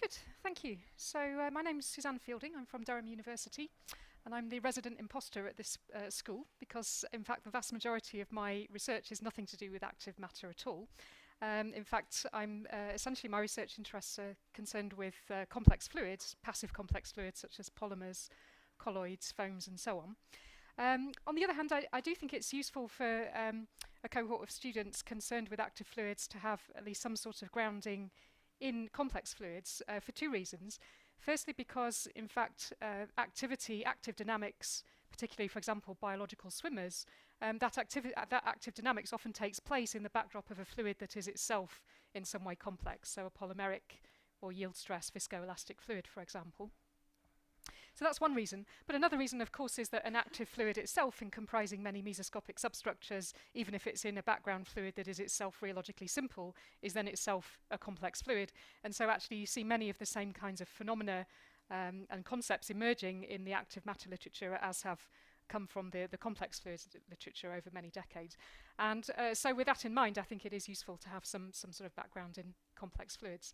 Good, thank you. So my name's Suzanne Fielding. I'm from Durham University, and I'm the resident imposter at this school because, in fact, the vast majority of my research is nothing to do with active matter at all. In fact, essentially my research interests are concerned with complex fluids, passive complex fluids such as polymers, colloids, foams, and so on. On the other hand, I do think it's useful for a cohort of students concerned with active fluids to have at least some sort of grounding in complex fluids for two reasons. Firstly, because in fact active dynamics, particularly for example biological swimmers, that active dynamics often takes place in the backdrop of a fluid that is itself in some way complex, so a polymeric or yield stress viscoelastic fluid, for example. So that's one reason. But another reason, of course, is that an active fluid itself, in comprising many mesoscopic substructures, even if it's in a background fluid that is itself rheologically simple, is then itself a complex fluid. And so actually you see many of the same kinds of phenomena and concepts emerging in the active matter literature as have come from the complex fluids literature over many decades. And so with that in mind, I think it is useful to have some sort of background in complex fluids.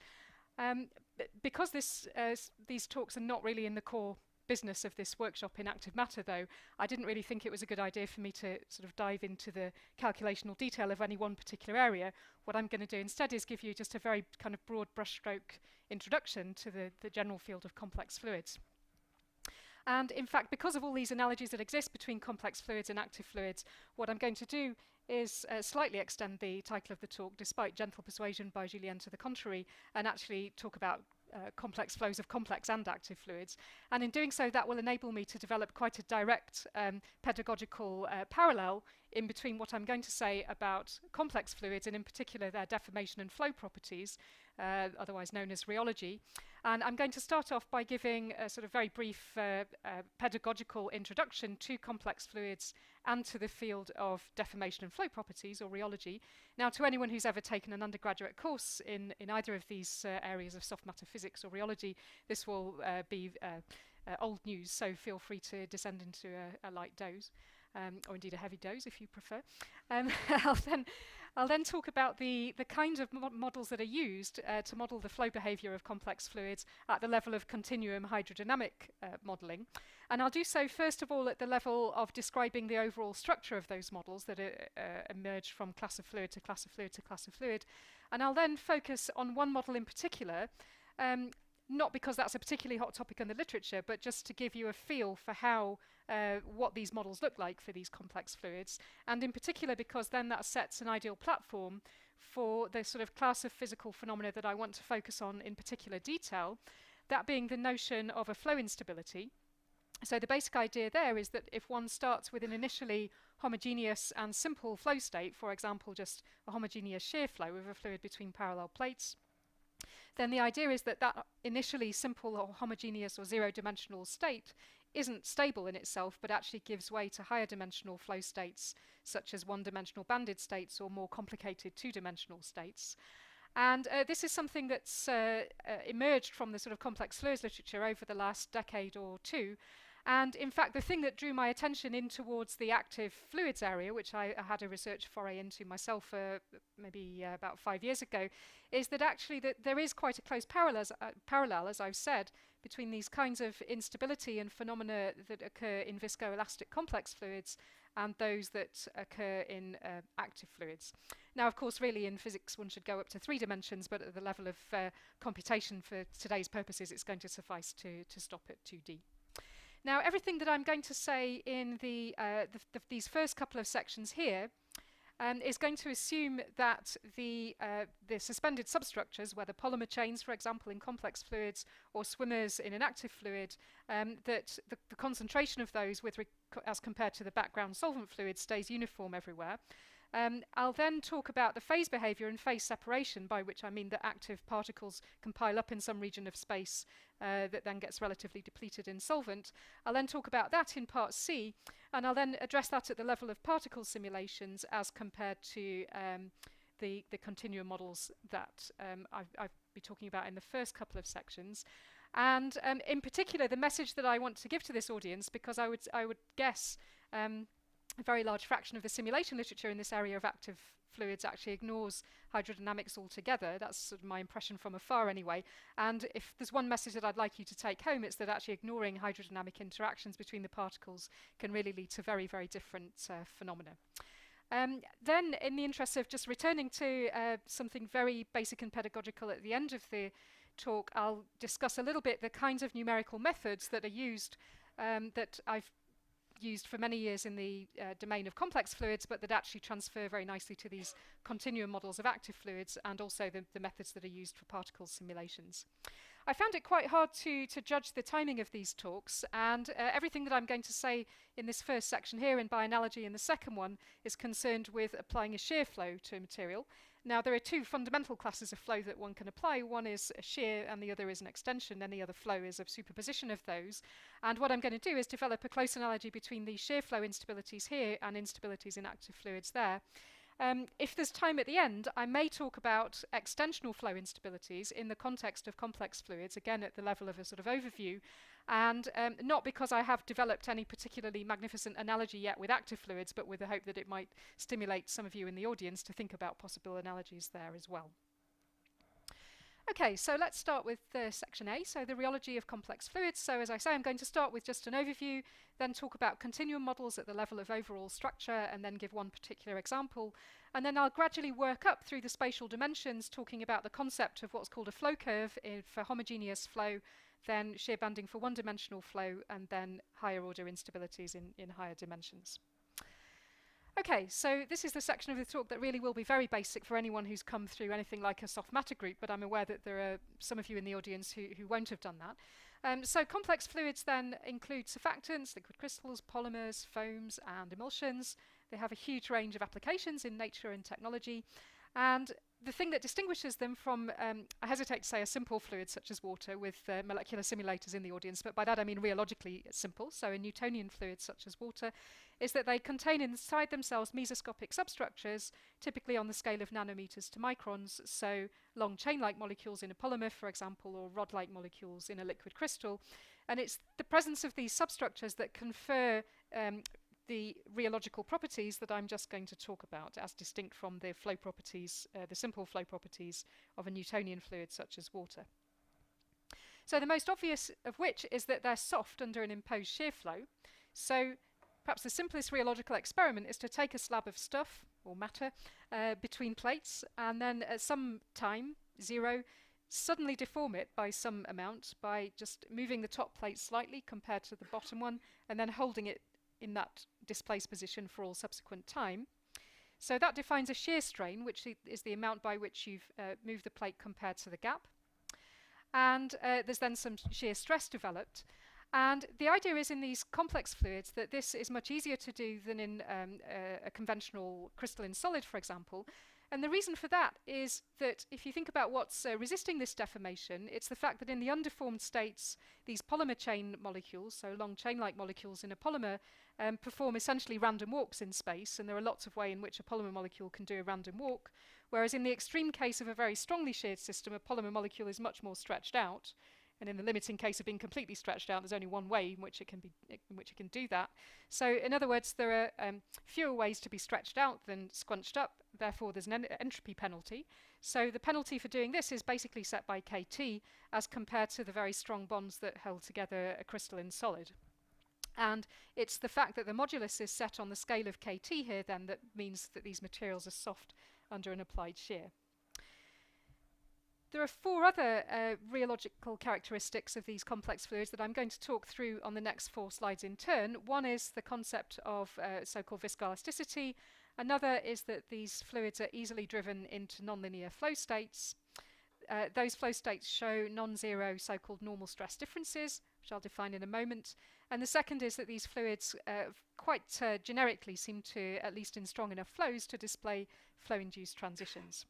Because these talks are not really in the core business of this workshop in active matter, though, I didn't really think it was a good idea for me to sort of dive into the calculational detail of any one particular area. What I'm going to do instead is give you just a very kind of broad brushstroke introduction to the general field of complex fluids. And in fact, because of all these analogies that exist between complex fluids and active fluids, what I'm going to do is slightly extend the title of the talk, despite gentle persuasion by Julien to the contrary, and actually talk about complex flows of complex and active fluids. And in doing so, that will enable me to develop quite a direct pedagogical parallel in between what I'm going to say about complex fluids, and in particular their deformation and flow properties, otherwise known as rheology. And I'm going to start off by giving a sort of very brief pedagogical introduction to complex fluids and to the field of deformation and flow properties, or rheology. Now, to anyone who's ever taken an undergraduate course in either of these areas of soft matter physics or rheology, this will be old news, so feel free to descend into a light doze, or indeed a heavy doze if you prefer. I'll then talk about the kinds of models that are used to model the flow behavior of complex fluids at the level of continuum hydrodynamic modeling. And I'll do so first of all at the level of describing the overall structure of those models that emerge from class of fluid to class of fluid to class of fluid. And I'll then focus on one model in particular, not because that's a particularly hot topic in the literature, but just to give you a feel for how what these models look like for these complex fluids, and in particular because then that sets an ideal platform for the sort of class of physical phenomena that I want to focus on in particular detail, that being the notion of a flow instability. So the basic idea there is that if one starts with an initially homogeneous and simple flow state, for example just a homogeneous shear flow of a fluid between parallel plates, then the idea is that that initially simple or homogeneous or zero-dimensional state isn't stable in itself, but actually gives way to higher dimensional flow states, such as one-dimensional banded states or more complicated two-dimensional states. And this is something that's emerged from the sort of complex fluids literature over the last decade or two. And in fact, the thing that drew my attention in towards the active fluids area, which I had a research foray into myself maybe about 5 years ago, is that actually there is quite a close parallel, as I've said, between these kinds of instability and phenomena that occur in viscoelastic complex fluids and those that occur in active fluids. Now, of course, really in physics one should go up to 3 dimensions, but at the level of computation for today's purposes, it's going to suffice to stop at 2D. Now, everything that I'm going to say in these first couple of sections here is going to assume that the suspended substructures, whether polymer chains, for example, in complex fluids, or swimmers in an active fluid, that the concentration of those as compared to the background solvent fluid stays uniform everywhere. I'll then talk about the phase behavior and phase separation, by which I mean that active particles can pile up in some region of space that then gets relatively depleted in solvent. I'll then talk about that in part C, and I'll then address that at the level of particle simulations as compared to the continuum models that I'll be talking about in the first couple of sections. And in particular, the message that I want to give to this audience, because I would guess a very large fraction of the simulation literature in this area of active fluids actually ignores hydrodynamics altogether. That's sort of my impression from afar anyway. And if there's one message that I'd like you to take home, it's that actually ignoring hydrodynamic interactions between the particles can really lead to very, very different phenomena. Then, in the interest of just returning to something very basic and pedagogical at the end of the talk, I'll discuss a little bit the kinds of numerical methods that are used, that I've used for many years in the domain of complex fluids, but that actually transfer very nicely to these continuum models of active fluids, and also the methods that are used for particle simulations. I found it quite hard to judge the timing of these talks, and everything that I'm going to say in this first section here, and by analogy in the second one, is concerned with applying a shear flow to a material. Now, there are two fundamental classes of flow that one can apply. One is a shear and the other is an extension. Any other flow is a superposition of those. And what I'm going to do is develop a close analogy between the shear flow instabilities here and instabilities in active fluids there. If there's time at the end, I may talk about extensional flow instabilities in the context of complex fluids, again at the level of a sort of overview, and not because I have developed any particularly magnificent analogy yet with active fluids, but with the hope that it might stimulate some of you in the audience to think about possible analogies there as well. Okay, so let's start with section A, so the rheology of complex fluids. So as I say, I'm going to start with just an overview, then talk about continuum models at the level of overall structure, and then give one particular example. And then I'll gradually work up through the spatial dimensions, talking about the concept of what's called a flow curve for homogeneous flow, then shear banding for one-dimensional flow, and then higher order instabilities in higher dimensions. Okay, so this is the section of the talk that really will be very basic for anyone who's come through anything like a soft matter group, but I'm aware that there are some of you in the audience who won't have done that. So complex fluids then include surfactants, liquid crystals, polymers, foams, and emulsions. They have a huge range of applications in nature and technology. And the thing that distinguishes them from, I hesitate to say a simple fluid such as water with molecular simulators in the audience, but by that I mean rheologically simple, so a Newtonian fluid such as water, is that they contain inside themselves mesoscopic substructures, typically on the scale of nanometers to microns, so long chain-like molecules in a polymer, for example, or rod-like molecules in a liquid crystal. And it's the presence of these substructures that confer the rheological properties that I'm just going to talk about, as distinct from the flow properties, the simple flow properties of a Newtonian fluid such as water. So the most obvious of which is that they're soft under an imposed shear flow. So perhaps the simplest rheological experiment is to take a slab of stuff or matter between plates, and then at some time, 0, suddenly deform it by some amount by just moving the top plate slightly compared to the bottom one, and then holding it in that displaced position for all subsequent time. So that defines a shear strain, which is the amount by which you've moved the plate compared to the gap. And there's then some shear stress developed. And the idea is in these complex fluids that this is much easier to do than in a conventional crystalline solid, for example. And the reason for that is that if you think about what's resisting this deformation, it's the fact that in the undeformed states, these polymer chain molecules, so long chain-like molecules in a polymer, perform essentially random walks in space, and there are lots of ways in which a polymer molecule can do a random walk, whereas in the extreme case of a very strongly sheared system, a polymer molecule is much more stretched out. And in the limiting case of being completely stretched out, there's only one way in which it can do that. So in other words, there are fewer ways to be stretched out than scrunched up. Therefore, there's an entropy penalty. So the penalty for doing this is basically set by kT as compared to the very strong bonds that hold together a crystalline solid. And it's the fact that the modulus is set on the scale of kT here then that means that these materials are soft under an applied shear. There are 4 other rheological characteristics of these complex fluids that I'm going to talk through on the next 4 slides in turn. One is the concept of so-called viscoelasticity. Another is that these fluids are easily driven into nonlinear flow states. Those flow states show non-zero so-called normal stress differences, which I'll define in a moment. And the second is that these fluids quite generically seem to, at least in strong enough flows, to display flow-induced transitions.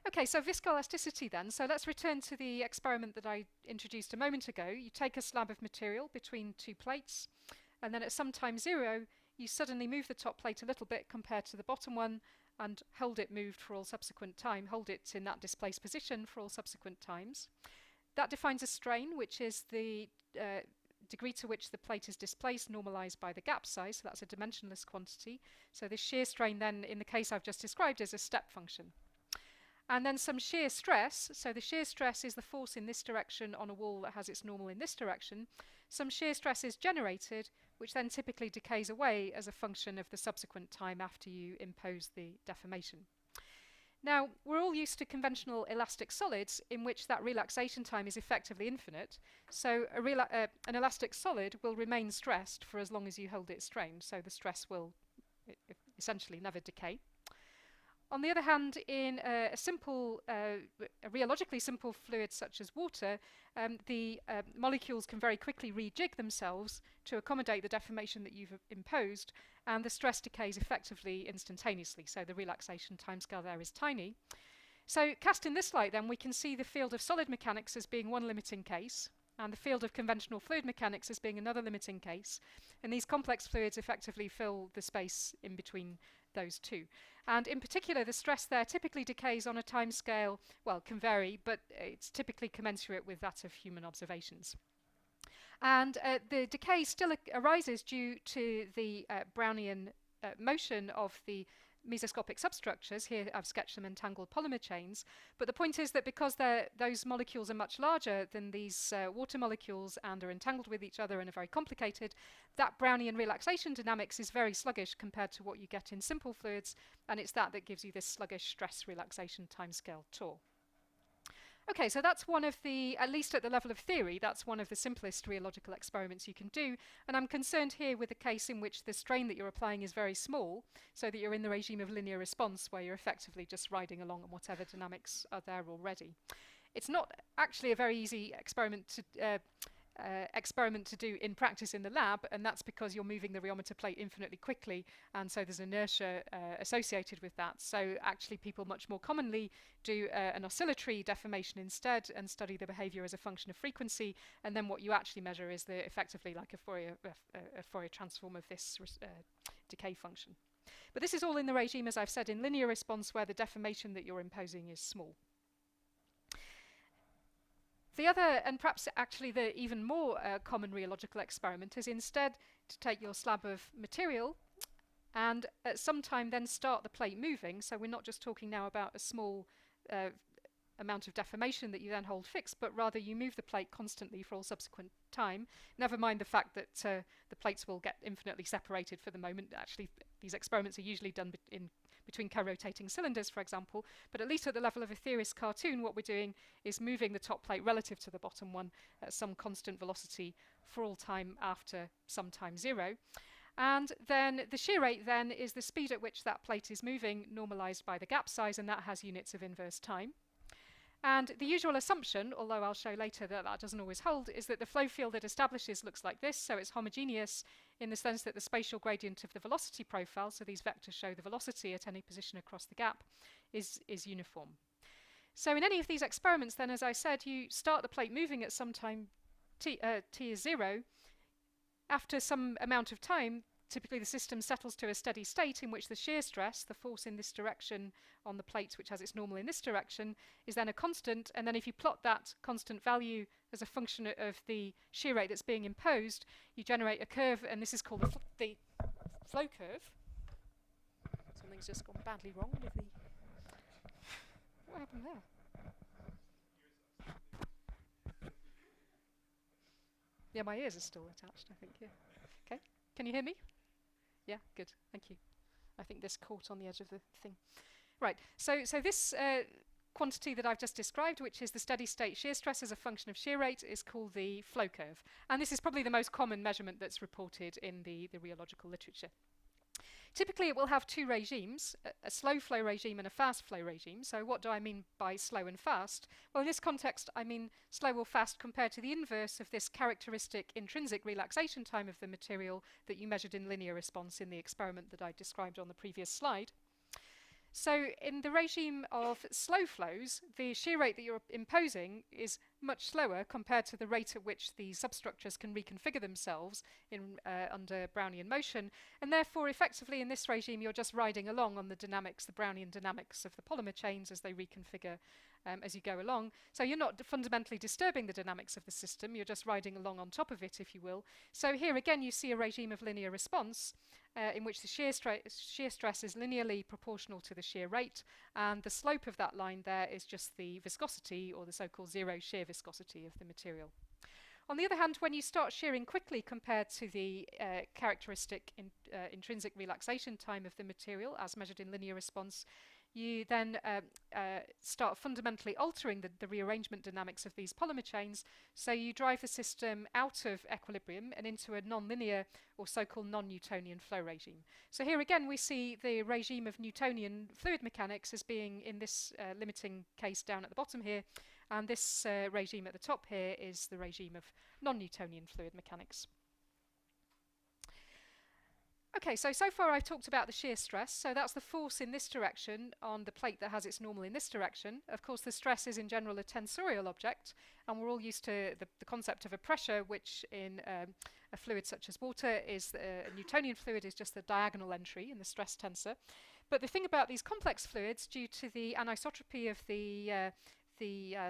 Okay, so viscoelasticity then. So let's return to the experiment that I introduced a moment ago. You take a slab of material between 2 plates, and then at some time 0, you suddenly move the top plate a little bit compared to the bottom one, and hold it moved for all subsequent time. Hold it in that displaced position for all subsequent times. That defines a strain, which is the degree to which the plate is displaced normalized by the gap size, so that's a dimensionless quantity. So this shear strain then, in the case I've just described, is a step function. And then some shear stress, so the shear stress is the force in this direction on a wall that has its normal in this direction. Some shear stress is generated, which then typically decays away as a function of the subsequent time after you impose the deformation. Now, we're all used to conventional elastic solids in which that relaxation time is effectively infinite. So an elastic solid will remain stressed for as long as you hold it strained, so the stress will essentially never decay. On the other hand, in a rheologically simple fluid such as water, the molecules can very quickly rejig themselves to accommodate the deformation that you've imposed, and the stress decays effectively instantaneously, so the relaxation timescale there is tiny. So cast in this light then, we can see the field of solid mechanics as being one limiting case, and the field of conventional fluid mechanics as being another limiting case, and these complex fluids effectively fill the space in between those two. And in particular, the stress there typically decays on a time scale, well, can vary, but it's typically commensurate with that of human observations. And the decay still arises due to the Brownian motion of the mesoscopic substructures. Here I've sketched some entangled polymer chains, but the point is that because those molecules are much larger than these water molecules and are entangled with each other and are very complicated, that Brownian relaxation dynamics is very sluggish compared to what you get in simple fluids, and it's that gives you this sluggish stress relaxation timescale tau. Okay, so that's one of the, at least at the level of theory, that's one of the simplest rheological experiments you can do. And I'm concerned here with a case in which the strain that you're applying is very small, so that you're in the regime of linear response where you're effectively just riding along on whatever dynamics are there already. It's not actually a very easy experiment to do in practice in the lab, and that's because you're moving the rheometer plate infinitely quickly, and so there's inertia associated with that. So actually people much more commonly do an oscillatory deformation instead and study the behavior as a function of frequency, and then what you actually measure is effectively like a Fourier transform of this decay function. But this is all in the regime, as I've said, in linear response where the deformation that you're imposing is small. The other, and perhaps actually the even more common rheological experiment, is instead to take your slab of material and at some time then start the plate moving. So we're not just talking now about a small amount of deformation that you then hold fixed, but rather you move the plate constantly for all subsequent time. Never mind the fact that the plates will get infinitely separated for the moment. Actually, these experiments are usually done between co-rotating cylinders, for example, but at least at the level of a theorist cartoon, what we're doing is moving the top plate relative to the bottom one at some constant velocity for all time after some time zero. And then the shear rate then is the speed at which that plate is moving, normalized by the gap size, and that has units of inverse time. And the usual assumption, although I'll show later that that doesn't always hold, is that the flow field it establishes looks like this. So it's homogeneous in the sense that the spatial gradient of the velocity profile, so these vectors show the velocity at any position across the gap, is uniform. So in any of these experiments then, as I said, you start the plate moving at some time t is 0. After some amount of time, typically the system settles to a steady state in which the shear stress, the force in this direction on the plate which has its normal in this direction, is then a constant, and then if you plot that constant value as a function of the shear rate that's being imposed, you generate a curve, and this is called the flow curve. Something's just gone badly wrong with the... What happened there? Yeah, my ears are still attached, I think, yeah. Okay, can you hear me? Yeah, good, thank you. I think this caught on the edge of the thing. Right, so this quantity that I've just described, which is the steady state shear stress as a function of shear rate, is called the flow curve. And this is probably the most common measurement that's reported in the rheological literature. Typically it will have two regimes, a slow flow regime and a fast flow regime. So what do I mean by slow and fast? Well, in this context I mean slow or fast compared to the inverse of this characteristic intrinsic relaxation time of the material that you measured in linear response in the experiment that I described on the previous slide. So in the regime of slow flows, the shear rate that you're imposing is much slower compared to the rate at which the substructures can reconfigure themselves under Brownian motion, and therefore effectively in this regime you're just riding along on the dynamics, the Brownian dynamics of the polymer chains as they reconfigure as you go along. So you're not fundamentally disturbing the dynamics of the system, you're just riding along on top of it, if you will. So here again you see a regime of linear response in which the shear stress is linearly proportional to the shear rate, and the slope of that line there is just the viscosity, or the so-called zero shear viscosity of the material. On the other hand, when you start shearing quickly compared to the characteristic intrinsic relaxation time of the material as measured in linear response, you then start fundamentally altering the rearrangement dynamics of these polymer chains. So you drive the system out of equilibrium and into a non-linear or so-called non-Newtonian flow regime. So here again we see the regime of Newtonian fluid mechanics as being, in this limiting case down at the bottom here, and this regime at the top here is the regime of non-Newtonian fluid mechanics. Okay, so far I've talked about the shear stress. So that's the force in this direction on the plate that has its normal in this direction. Of course, the stress is in general a tensorial object, and we're all used to the concept of a pressure, which in a fluid such as water is a Newtonian fluid is just the diagonal entry in the stress tensor. But the thing about these complex fluids, due to the anisotropy of the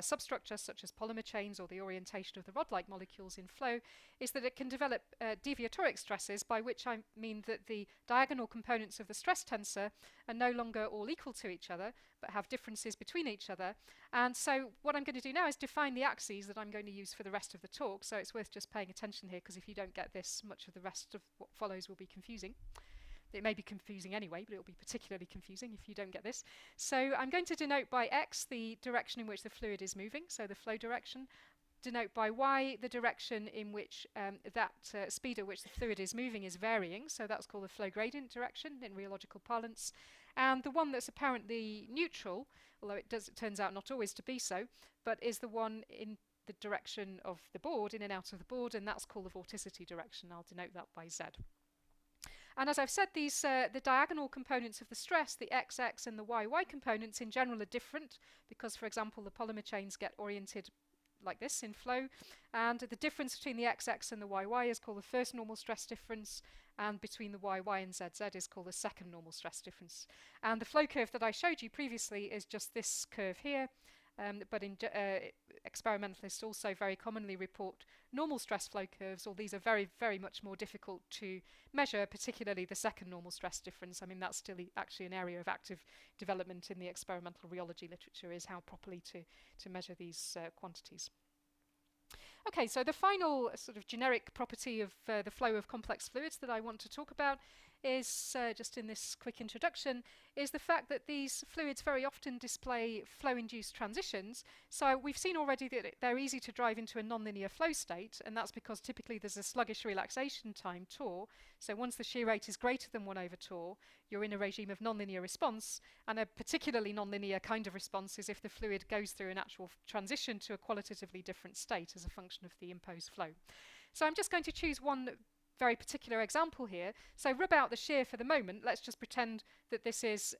substructure, such as polymer chains or the orientation of the rod-like molecules in flow, is that it can develop deviatoric stresses, by which I mean that the diagonal components of the stress tensor are no longer all equal to each other, but have differences between each other. And so what I'm going to do now is define the axes that I'm going to use for the rest of the talk. So it's worth just paying attention here, because if you don't get this, much of the rest of what follows will be confusing. It may be confusing anyway, but it will be particularly confusing if you don't get this. So I'm going to denote by x the direction in which the fluid is moving, so the flow direction. Denote by y the direction in which that speed at which the fluid is moving is varying, so that's called the flow gradient direction in rheological parlance. And the one that's apparently neutral, although it turns out not always to be so, but is the one in the direction of the board, in and out of the board, and that's called the vorticity direction. I'll denote that by z. And as I've said, these the diagonal components of the stress, the XX and the YY components in general are different, because, for example, the polymer chains get oriented like this in flow, and the difference between the XX and the YY is called the first normal stress difference, and between the YY and ZZ is called the second normal stress difference. And the flow curve that I showed you previously is just this curve here. But experimentalists also very commonly report normal stress flow curves, or these are very, very much more difficult to measure, particularly the second normal stress difference. I mean, that's still actually an area of active development in the experimental rheology literature, is how properly to measure these quantities. Okay, so the final sort of generic property of the flow of complex fluids that I want to talk about is, just in this quick introduction, is the fact that these fluids very often display flow-induced transitions. So we've seen already that they're easy to drive into a nonlinear flow state, and that's because typically there's a sluggish relaxation time, tau. So once the shear rate is greater than 1 over tau, you're in a regime of nonlinear response, and a particularly nonlinear kind of response is if the fluid goes through an actual transition to a qualitatively different state as a function of the imposed flow. So I'm just going to choose one very particular example here. So rub out the shear for the moment. Let's just pretend that this is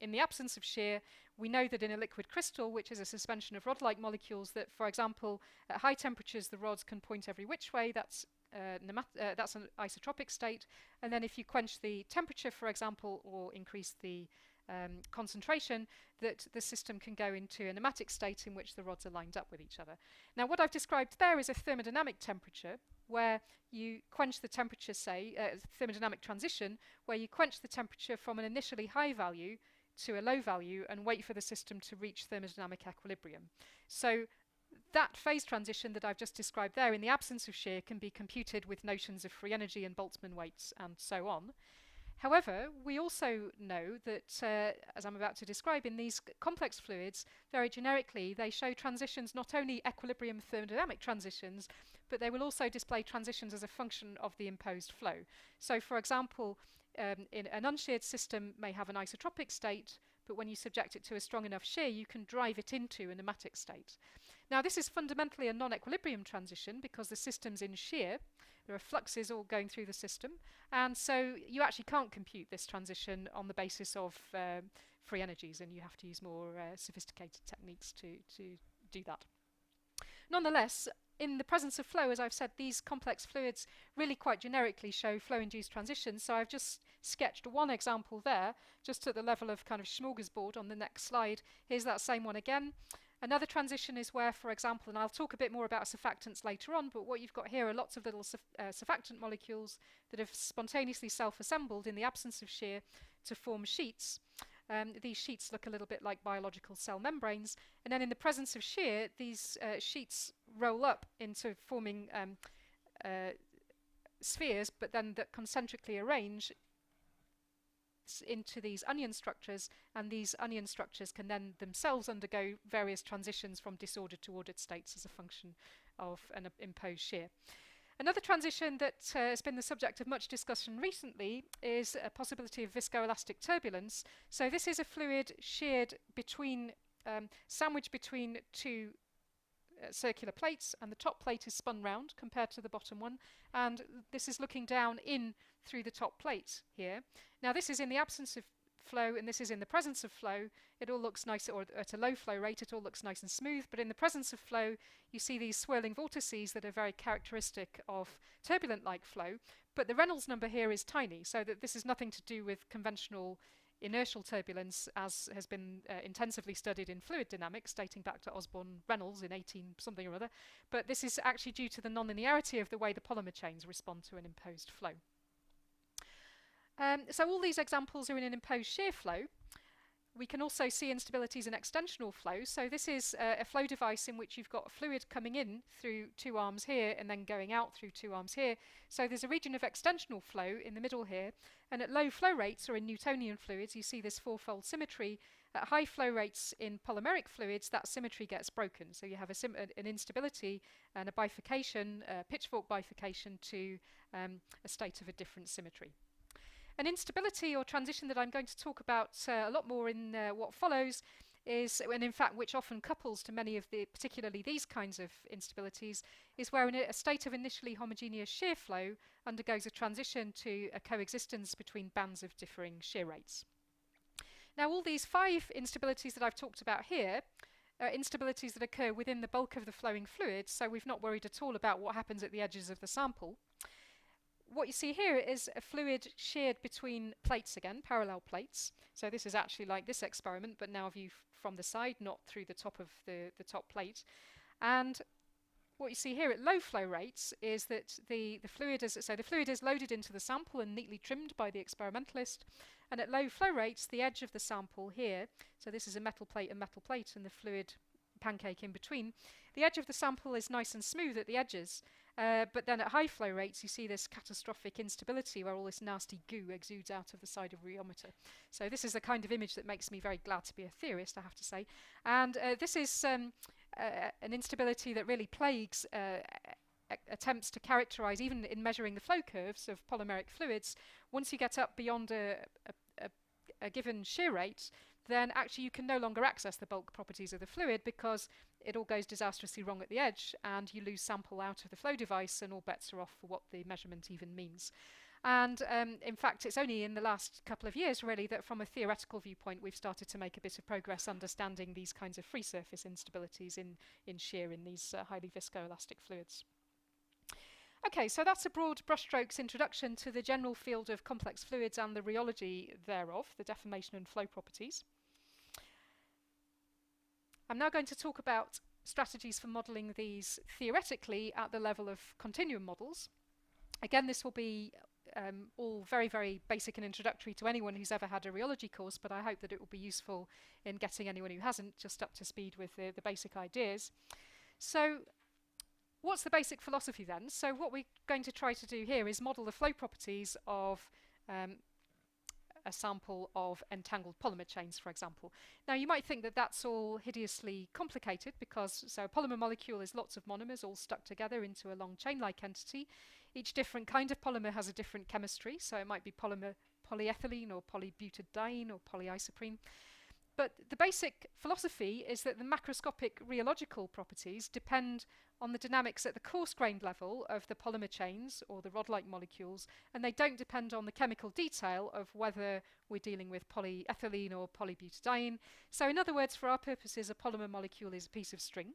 in the absence of shear. We know that in a liquid crystal, which is a suspension of rod-like molecules, that, for example, at high temperatures the rods can point every which way. That's an isotropic state. And then if you quench the temperature, for example, or increase the concentration, that the system can go into a pneumatic state in which the rods are lined up with each other. Now, what I've described there is a thermodynamic temperature, where you quench the temperature, say, thermodynamic transition, where you quench the temperature from an initially high value to a low value and wait for the system to reach thermodynamic equilibrium. So that phase transition that I've just described there, in the absence of shear, can be computed with notions of free energy and Boltzmann weights and so on. However, we also know that, as I'm about to describe, in these complex fluids, very generically, they show transitions, not only equilibrium thermodynamic transitions, but they will also display transitions as a function of the imposed flow. So, for example, in an unsheared system may have an isotropic state, but when you subject it to a strong enough shear, you can drive it into a pneumatic state. Now, this is fundamentally a non-equilibrium transition, because the system's in shear. There are fluxes all going through the system, and so you actually can't compute this transition on the basis of free energies, and you have to use more sophisticated techniques to do that. Nonetheless, in the presence of flow, as I've said, these complex fluids really quite generically show flow-induced transitions. So I've just sketched one example there, just at the level of kind of smorgasbord on the next slide. Here's that same one again. Another transition is where, for example, and I'll talk a bit more about surfactants later on, but what you've got here are lots of little surfactant molecules that have spontaneously self-assembled in the absence of shear to form sheets. These sheets look a little bit like biological cell membranes, and then in the presence of shear, these sheets roll up into forming spheres, but then that concentrically arrange into these onion structures, and these onion structures can then themselves undergo various transitions from disordered to ordered states as a function of an imposed shear. Another transition that has been the subject of much discussion recently is a possibility of viscoelastic turbulence. So this is a fluid sheared between, sandwiched between two circular plates, and the top plate is spun round compared to the bottom one, and this is looking down in through the top plate here. Now this is in the absence of flow, and this is in the presence of flow. It all looks nice, or at a low flow rate it all looks nice and smooth, but in the presence of flow you see these swirling vortices that are very characteristic of turbulent-like flow, but the Reynolds number here is tiny, so that this is nothing to do with conventional inertial turbulence, as has been intensively studied in fluid dynamics dating back to Osborne Reynolds in 18 something or other, but this is actually due to the nonlinearity of the way the polymer chains respond to an imposed flow. So all these examples are in an imposed shear flow. We can also see instabilities in extensional flow. So this is a flow device in which you've got fluid coming in through two arms here and then going out through two arms here. So there's a region of extensional flow in the middle here. And at low flow rates, or in Newtonian fluids, you see this fourfold symmetry. At high flow rates in polymeric fluids, that symmetry gets broken. So you have an instability and a bifurcation, a pitchfork bifurcation to a state of a different symmetry. An instability or transition that I'm going to talk about a lot more in what follows is, and in fact which often couples to many of the, particularly these kinds of instabilities, is where a state of initially homogeneous shear flow undergoes a transition to a coexistence between bands of differing shear rates. Now all these 5 instabilities that I've talked about here are instabilities that occur within the bulk of the flowing fluid, so we've not worried at all about what happens at the edges of the sample. What you see here is a fluid sheared between plates again, parallel plates. So this is actually like this experiment, but now viewed from the side, not through the top of the top plate. And what you see here at low flow rates is that the fluid is loaded into the sample and neatly trimmed by the experimentalist. And at low flow rates, the edge of the sample here, so this is a metal plate and the fluid pancake in between, the edge of the sample is nice and smooth at the edges. But then at high flow rates you see this catastrophic instability where all this nasty goo exudes out of the side of a rheometer. So this is the kind of image that makes me very glad to be a theorist, I have to say. And this is an instability that really plagues attempts to characterize, even in measuring the flow curves of polymeric fluids. Once you get up beyond a given shear rate, then actually you can no longer access the bulk properties of the fluid because it all goes disastrously wrong at the edge and you lose sample out of the flow device and all bets are off for what the measurement even means. And in fact it's only in the last couple of years really that from a theoretical viewpoint we've started to make a bit of progress understanding these kinds of free surface instabilities in shear in these highly viscoelastic fluids. Okay, so that's a broad brushstrokes introduction to the general field of complex fluids and the rheology thereof, the deformation and flow properties. I'm now going to talk about strategies for modelling these theoretically at the level of continuum models. Again, this will be all very, very basic and introductory to anyone who's ever had a rheology course, but I hope that it will be useful in getting anyone who hasn't just up to speed with the basic ideas. So what's the basic philosophy then? So what we're going to try to do here is model the flow properties of a sample of entangled polymer chains, for example. Now you might think that that's all hideously complicated because a polymer molecule is lots of monomers all stuck together into a long chain-like entity. Each different kind of polymer has a different chemistry, so it might be polyethylene or polybutadiene or polyisoprene. But the basic philosophy is that the macroscopic rheological properties depend on the dynamics at the coarse-grained level of the polymer chains or the rod-like molecules, and they don't depend on the chemical detail of whether we're dealing with polyethylene or polybutadiene. So in other words, for our purposes, a polymer molecule is a piece of string.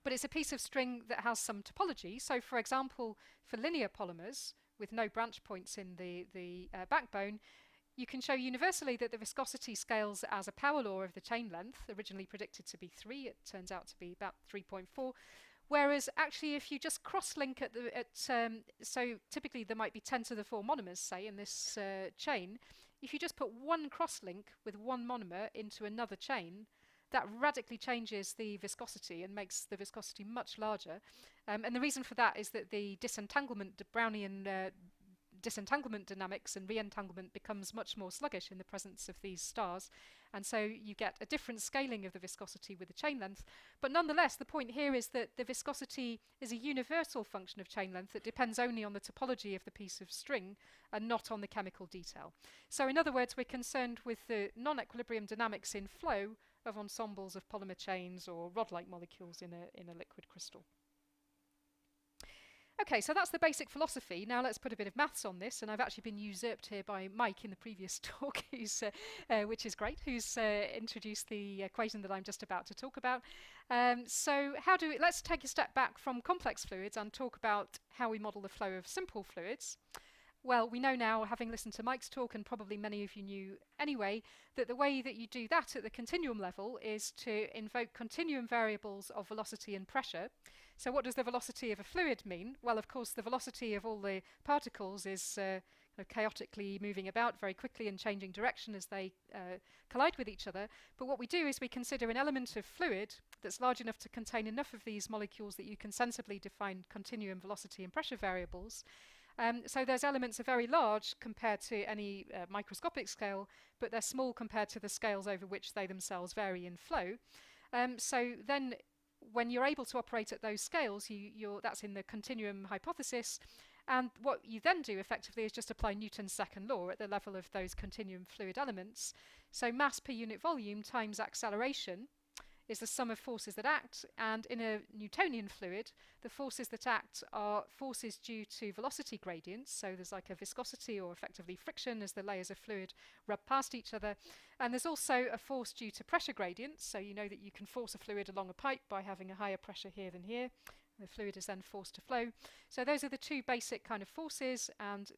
but it's a piece of string that has some topology. So for example, for linear polymers with no branch points in the backbone, you can show universally that the viscosity scales as a power law of the chain length, originally predicted to be 3. It turns out to be about 3.4. Whereas actually, if you just cross-link so typically there might be 10 to the 4 monomers, say, in this chain. If you just put one cross-link with one monomer into another chain, that radically changes the viscosity and makes the viscosity much larger. And the reason for that is that the disentanglement, Brownian disentanglement dynamics and re-entanglement becomes much more sluggish in the presence of these stars, and so you get a different scaling of the viscosity with the chain length. But nonetheless, the point here is that the viscosity is a universal function of chain length that depends only on the topology of the piece of string and not on the chemical detail. So in other words, we're concerned with the non-equilibrium dynamics in flow of ensembles of polymer chains or rod-like molecules in a liquid crystal. Okay, so that's the basic philosophy. Now let's put a bit of maths on this, and I've actually been usurped here by Mike in the previous talk, which is great, who's introduced the equation that I'm just about to talk about. So let's take a step back from complex fluids and talk about how we model the flow of simple fluids. Well, we know now, having listened to Mike's talk, and probably many of you knew anyway, that the way that you do that at the continuum level is to invoke continuum variables of velocity and pressure. So what does the velocity of a fluid mean? Well, of course, the velocity of all the particles is kind of chaotically moving about very quickly and changing direction as they collide with each other. But what we do is we consider an element of fluid that's large enough to contain enough of these molecules that you can sensibly define continuum velocity and pressure variables. So those elements are very large compared to any microscopic scale, but they're small compared to the scales over which they themselves vary in flow. So then when you're able to operate at those scales, that's in the continuum hypothesis. And what you then do effectively is just apply Newton's second law at the level of those continuum fluid elements. So mass per unit volume times acceleration is the sum of forces that act, and in a Newtonian fluid, the forces that act are forces due to velocity gradients, so there's like a viscosity or effectively friction as the layers of fluid rub past each other, and there's also a force due to pressure gradients, so you know that you can force a fluid along a pipe by having a higher pressure here than here. The fluid is then forced to flow. So those are the two basic kind of forces, and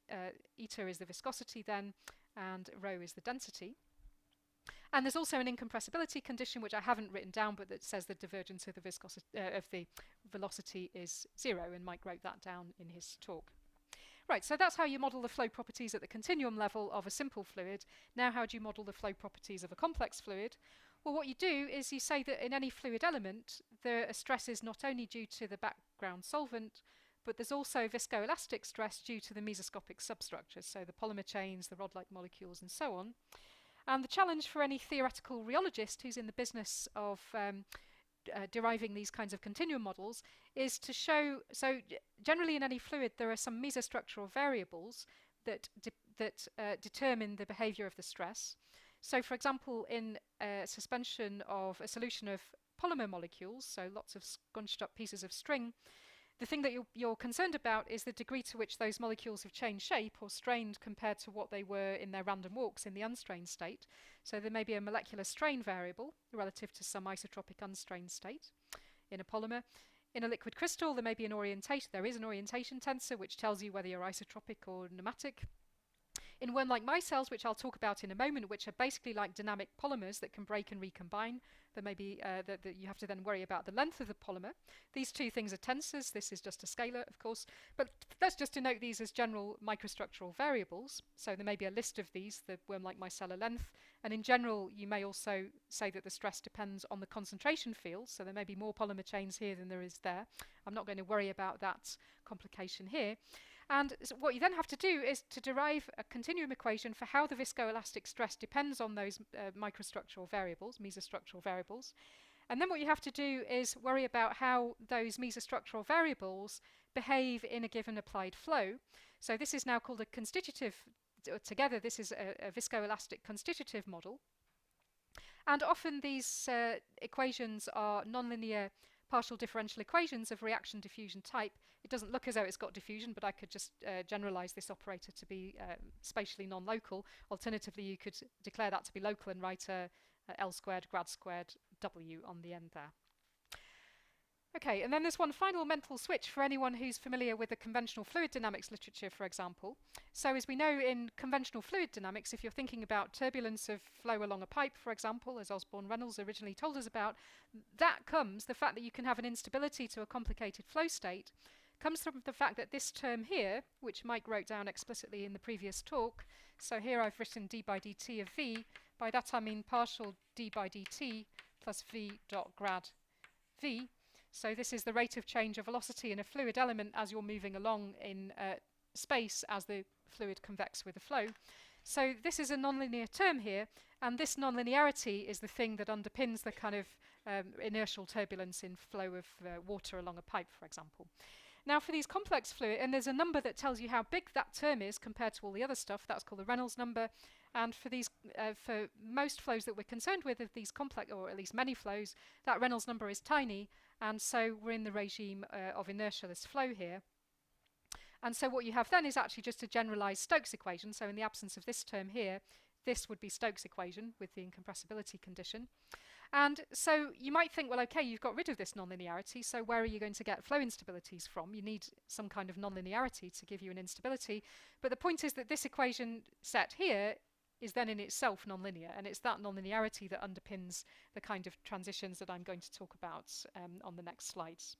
eta is the viscosity then, and rho is the density. And there's also an incompressibility condition, which I haven't written down, but that says the divergence of the viscosity of the velocity is 0, and Mike wrote that down in his talk. Right, so that's how you model the flow properties at the continuum level of a simple fluid. Now how do you model the flow properties of a complex fluid? Well, what you do is you say that in any fluid element, the stress is not only due to the background solvent, but there's also viscoelastic stress due to the mesoscopic substructures, so the polymer chains, the rod-like molecules, and so on. And the challenge for any theoretical rheologist who's in the business of deriving these kinds of continuum models is to show, so generally in any fluid there are some mesostructural variables that determine the behavior of the stress. So for example, in a suspension of a solution of polymer molecules, so lots of scrunched up pieces of string, the thing that you're concerned about is the degree to which those molecules have changed shape or strained compared to what they were in their random walks in the unstrained state. So there may be a molecular strain variable relative to some isotropic unstrained state in a polymer. In a liquid crystal, there may be an orientation. There is an orientation tensor which tells you whether you're isotropic or pneumatic. In worm-like micelles, which I'll talk about in a moment, which are basically like dynamic polymers that can break and recombine, there may be that you have to then worry about the length of the polymer. These two things are tensors. This is just a scalar, of course, but let's just denote these as general microstructural variables. So there may be a list of these, the worm-like micellar length, and in general you may also say that the stress depends on the concentration field, so there may be more polymer chains here than there is there. I'm not going to worry about that complication here. And so what you then have to do is to derive a continuum equation for how the viscoelastic stress depends on those microstructural variables, mesostructural variables. And then what you have to do is worry about how those mesostructural variables behave in a given applied flow. So this is now called a constitutive, together this is a viscoelastic constitutive model. And often these equations are nonlinear partial differential equations of reaction diffusion type. It doesn't look as though it's got diffusion, but I could just generalize this operator to be spatially non-local. Alternatively, you could declare that to be local and write a L squared grad squared W on the end there. Okay, and then there's one final mental switch for anyone who's familiar with the conventional fluid dynamics literature, for example. So as we know in conventional fluid dynamics, if you're thinking about turbulence of flow along a pipe, for example, as Osborne Reynolds originally told us about, the fact that you can have an instability to a complicated flow state, comes from the fact that this term here, which Mike wrote down explicitly in the previous talk, so here I've written d by dt of v, by that I mean partial d by dt plus v dot grad v. So this is the rate of change of velocity in a fluid element as you're moving along in space as the fluid convects with the flow. So this is a nonlinear term here, and this nonlinearity is the thing that underpins the kind of inertial turbulence in flow of water along a pipe, for example. Now for these complex fluid, and there's a number that tells you how big that term is compared to all the other stuff, that's called the Reynolds number. And for these, for most flows that we're concerned with, of these complex, or at least many flows, that Reynolds number is tiny, and so we're in the regime of inertialess flow here. And so what you have then is actually just a generalized Stokes equation. So in the absence of this term here, this would be Stokes equation with the incompressibility condition. And so you might think, well, okay, you've got rid of this nonlinearity, so where are you going to get flow instabilities from? You need some kind of nonlinearity to give you an instability. But the point is that this equation set here is then in itself nonlinear, and it's that nonlinearity that underpins the kind of transitions that I'm going to talk about on the next slides.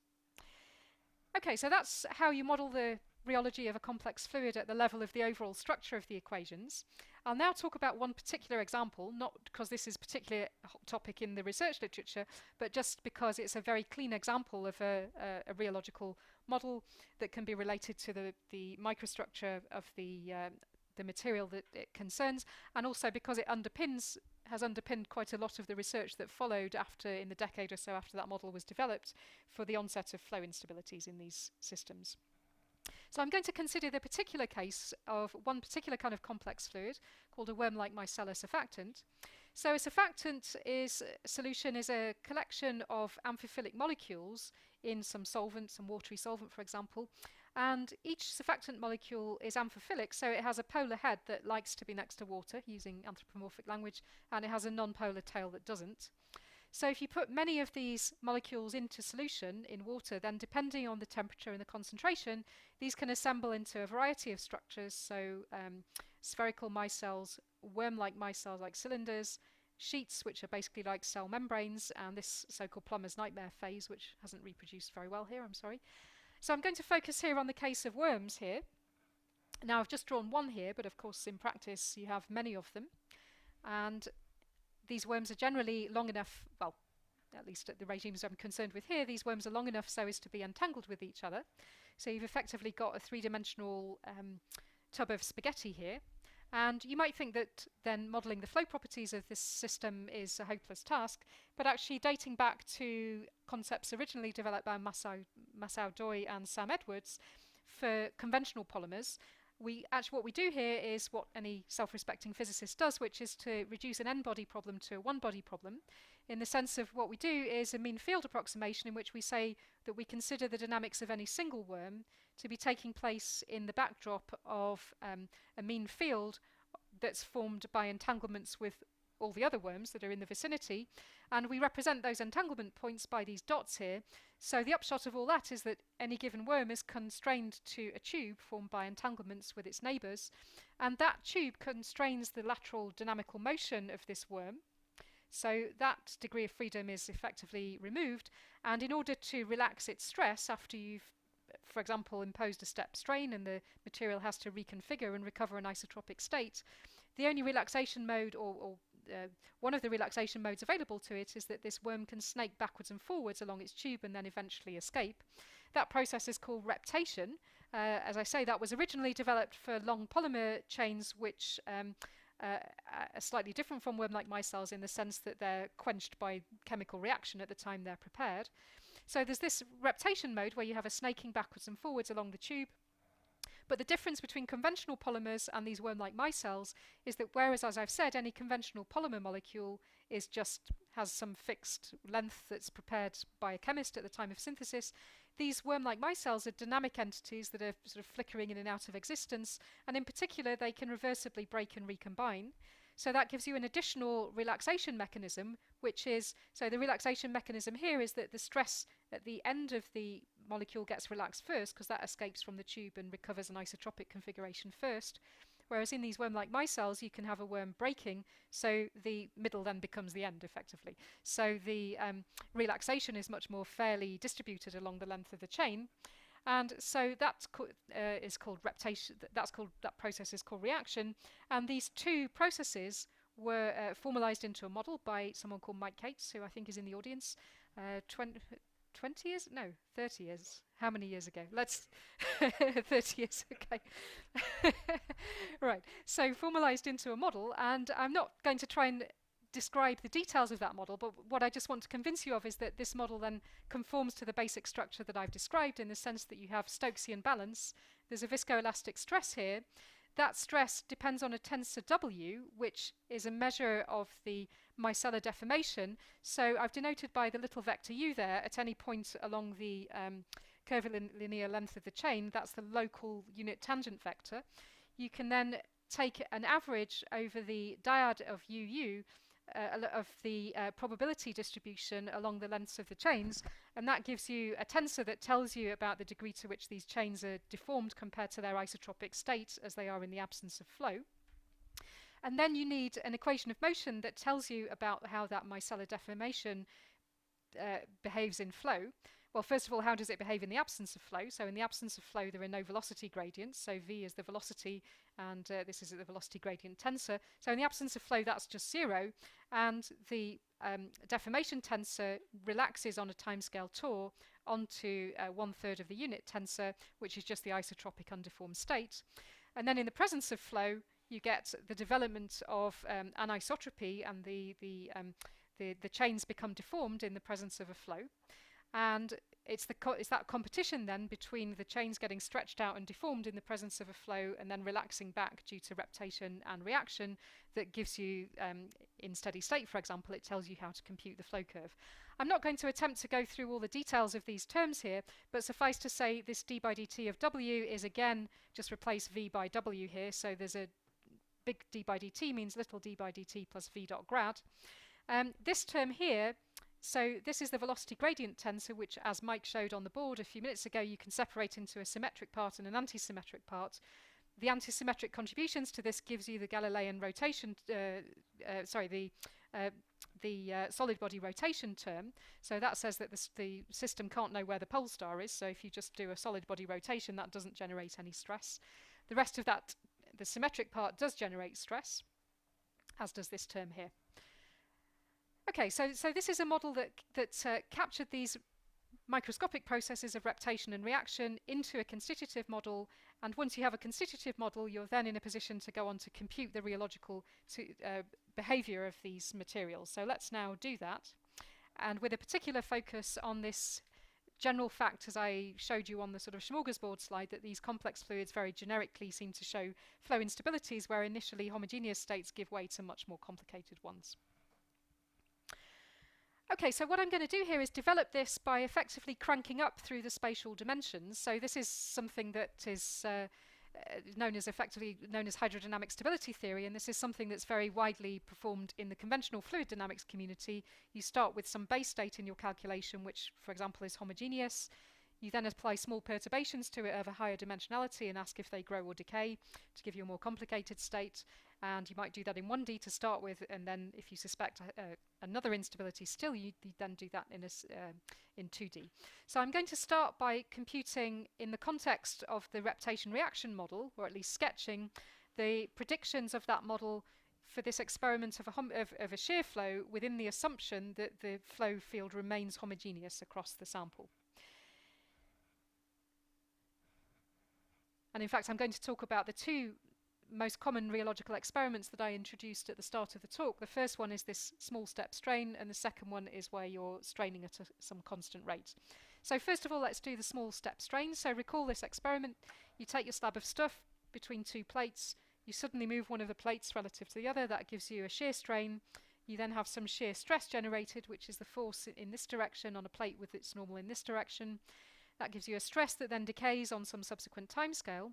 Okay, so that's how you model the rheology of a complex fluid at the level of the overall structure of the equations. I'll now talk about one particular example, not because this is particularly a hot topic in the research literature, but just because it's a very clean example of a rheological model that can be related to the microstructure of the material that it concerns, and also because it has underpinned quite a lot of the research that followed after, in the decade or so after that model was developed, for the onset of flow instabilities in these systems. So I'm going to consider the particular case of one particular kind of complex fluid called a worm-like micellar surfactant. So a surfactant solution is a collection of amphiphilic molecules in some solvent, some watery solvent, for example. And each surfactant molecule is amphiphilic, so it has a polar head that likes to be next to water, using anthropomorphic language, and it has a non-polar tail that doesn't. So if you put many of these molecules into solution in water, then depending on the temperature and the concentration, these can assemble into a variety of structures. So spherical micelles, worm-like micelles like cylinders, sheets, which are basically like cell membranes, and this so-called plumber's nightmare phase, which hasn't reproduced very well here, I'm sorry. So I'm going to focus here on the case of worms here. Now I've just drawn one here, but of course in practice you have many of them. And these worms are generally long enough, well, at least at the regimes I'm concerned with here, these worms are long enough so as to be entangled with each other. So you've effectively got a three-dimensional tub of spaghetti here. And you might think that then modelling the flow properties of this system is a hopeless task, but actually dating back to concepts originally developed by Masao Doi and Sam Edwards for conventional polymers, what we do here is what any self-respecting physicist does, which is to reduce an n-body problem to a one-body problem, in the sense of what we do is a mean field approximation in which we say that we consider the dynamics of any single worm to be taking place in the backdrop of a mean field that's formed by entanglements with all the other worms that are in the vicinity, and we represent those entanglement points by these dots here. So the upshot of all that is that any given worm is constrained to a tube formed by entanglements with its neighbours, and that tube constrains the lateral dynamical motion of this worm. So that degree of freedom is effectively removed, and in order to relax its stress after you've, for example, imposed a step strain and the material has to reconfigure and recover an isotropic state, the only relaxation mode, or one of the relaxation modes available to it, is that this worm can snake backwards and forwards along its tube and then eventually escape. That process is called reptation. As I say, that was originally developed for long polymer chains, which are slightly different from worm-like micelles in the sense that they're quenched by chemical reaction at the time they're prepared. So there's this reptation mode where you have a snaking backwards and forwards along the tube. But the difference between conventional polymers and these worm-like micelles is that whereas, as I've said, any conventional polymer molecule has some fixed length that's prepared by a chemist at the time of synthesis, these worm-like micelles are dynamic entities that are sort of flickering in and out of existence, and in particular they can reversibly break and recombine. So that gives you an additional relaxation mechanism, which is, so the relaxation mechanism here is that the stress at the end of the molecule gets relaxed first because that escapes from the tube and recovers an isotropic configuration first. Whereas in these worm-like micelles, you can have a worm breaking, so the middle then becomes the end, effectively. So the relaxation is much more fairly distributed along the length of the chain, and so that is called reptation. That process is called reaction. And these two processes were formalized into a model by someone called Mike Cates, who I think is in the audience. 20 years? No, 30 years. How many years ago? Let's 30 years. Okay. Right. So formalized into a model, and I'm not going to try and describe the details of that model, but what I just want to convince you of is that this model then conforms to the basic structure that I've described, in the sense that you have Stokesian balance. There's a viscoelastic stress here. That stress depends on a tensor W, which is a measure of the micellar deformation. So I've denoted by the little vector u there at any point along the curvilinear length of the chain. That's the local unit tangent vector. You can then take an average over the dyad of UU of the probability distribution along the lengths of the chains, and that gives you a tensor that tells you about the degree to which these chains are deformed compared to their isotropic state as they are in the absence of flow. And then you need an equation of motion that tells you about how that micellar deformation behaves in flow. Well, first of all, how does it behave in the absence of flow? So in the absence of flow, there are no velocity gradients. So v is the velocity, and this is the velocity gradient tensor. So in the absence of flow, that's just 0. And the deformation tensor relaxes on a timescale tau onto 1/3 of the unit tensor, which is just the isotropic undeformed state. And then in the presence of flow, you get the development of anisotropy, and the chains become deformed in the presence of a flow. And it's that competition then between the chains getting stretched out and deformed in the presence of a flow and then relaxing back due to reptation and reaction that gives you, in steady state, for example, it tells you how to compute the flow curve. I'm not going to attempt to go through all the details of these terms here, but suffice to say this d by dt of w is, again, just replace v by w here. So there's a big d by dt means little d by dt plus v dot grad. This term here, so this is the velocity gradient tensor, which, as Mike showed on the board a few minutes ago, you can separate into a symmetric part and an antisymmetric part. The antisymmetric contributions to this gives you the Galilean rotation, the solid body rotation term. So that says that the system can't know where the pole star is. So if you just do a solid body rotation, that doesn't generate any stress. The rest of that, the symmetric part, does generate stress, as does this term here. Okay, so this is a model that captured these microscopic processes of reptation and reaction into a constitutive model, and once you have a constitutive model, you're then in a position to go on to compute the rheological behavior of these materials. So let's now do that, and with a particular focus on this general fact, as I showed you on the sort of smorgasbord slide, that these complex fluids very generically seem to show flow instabilities where initially homogeneous states give way to much more complicated ones. Okay, so what I'm going to do here is develop this by effectively cranking up through the spatial dimensions. So this is something that is known as hydrodynamic stability theory, and this is something that's very widely performed in the conventional fluid dynamics community. You start with some base state in your calculation, which, for example, is homogeneous. You then apply small perturbations to it of a higher dimensionality and ask if they grow or decay to give you a more complicated state. And you might do that in 1D to start with, and then if you suspect another instability still, you then do that in 2D. So I'm going to start by computing, in the context of the reptation reaction model, or at least sketching, the predictions of that model for this experiment of a shear flow within the assumption that the flow field remains homogeneous across the sample. And in fact, I'm going to talk about the two most common rheological experiments that I introduced at the start of the talk. The first one is this small step strain, and the second one is where you're straining at some constant rate. So first of all, let's do the small step strain. So recall this experiment. You take your slab of stuff between two plates. You suddenly move one of the plates relative to the other. That gives you a shear strain. You then have some shear stress generated, which is the force in this direction on a plate with its normal in this direction. That gives you a stress that then decays on some subsequent timescale.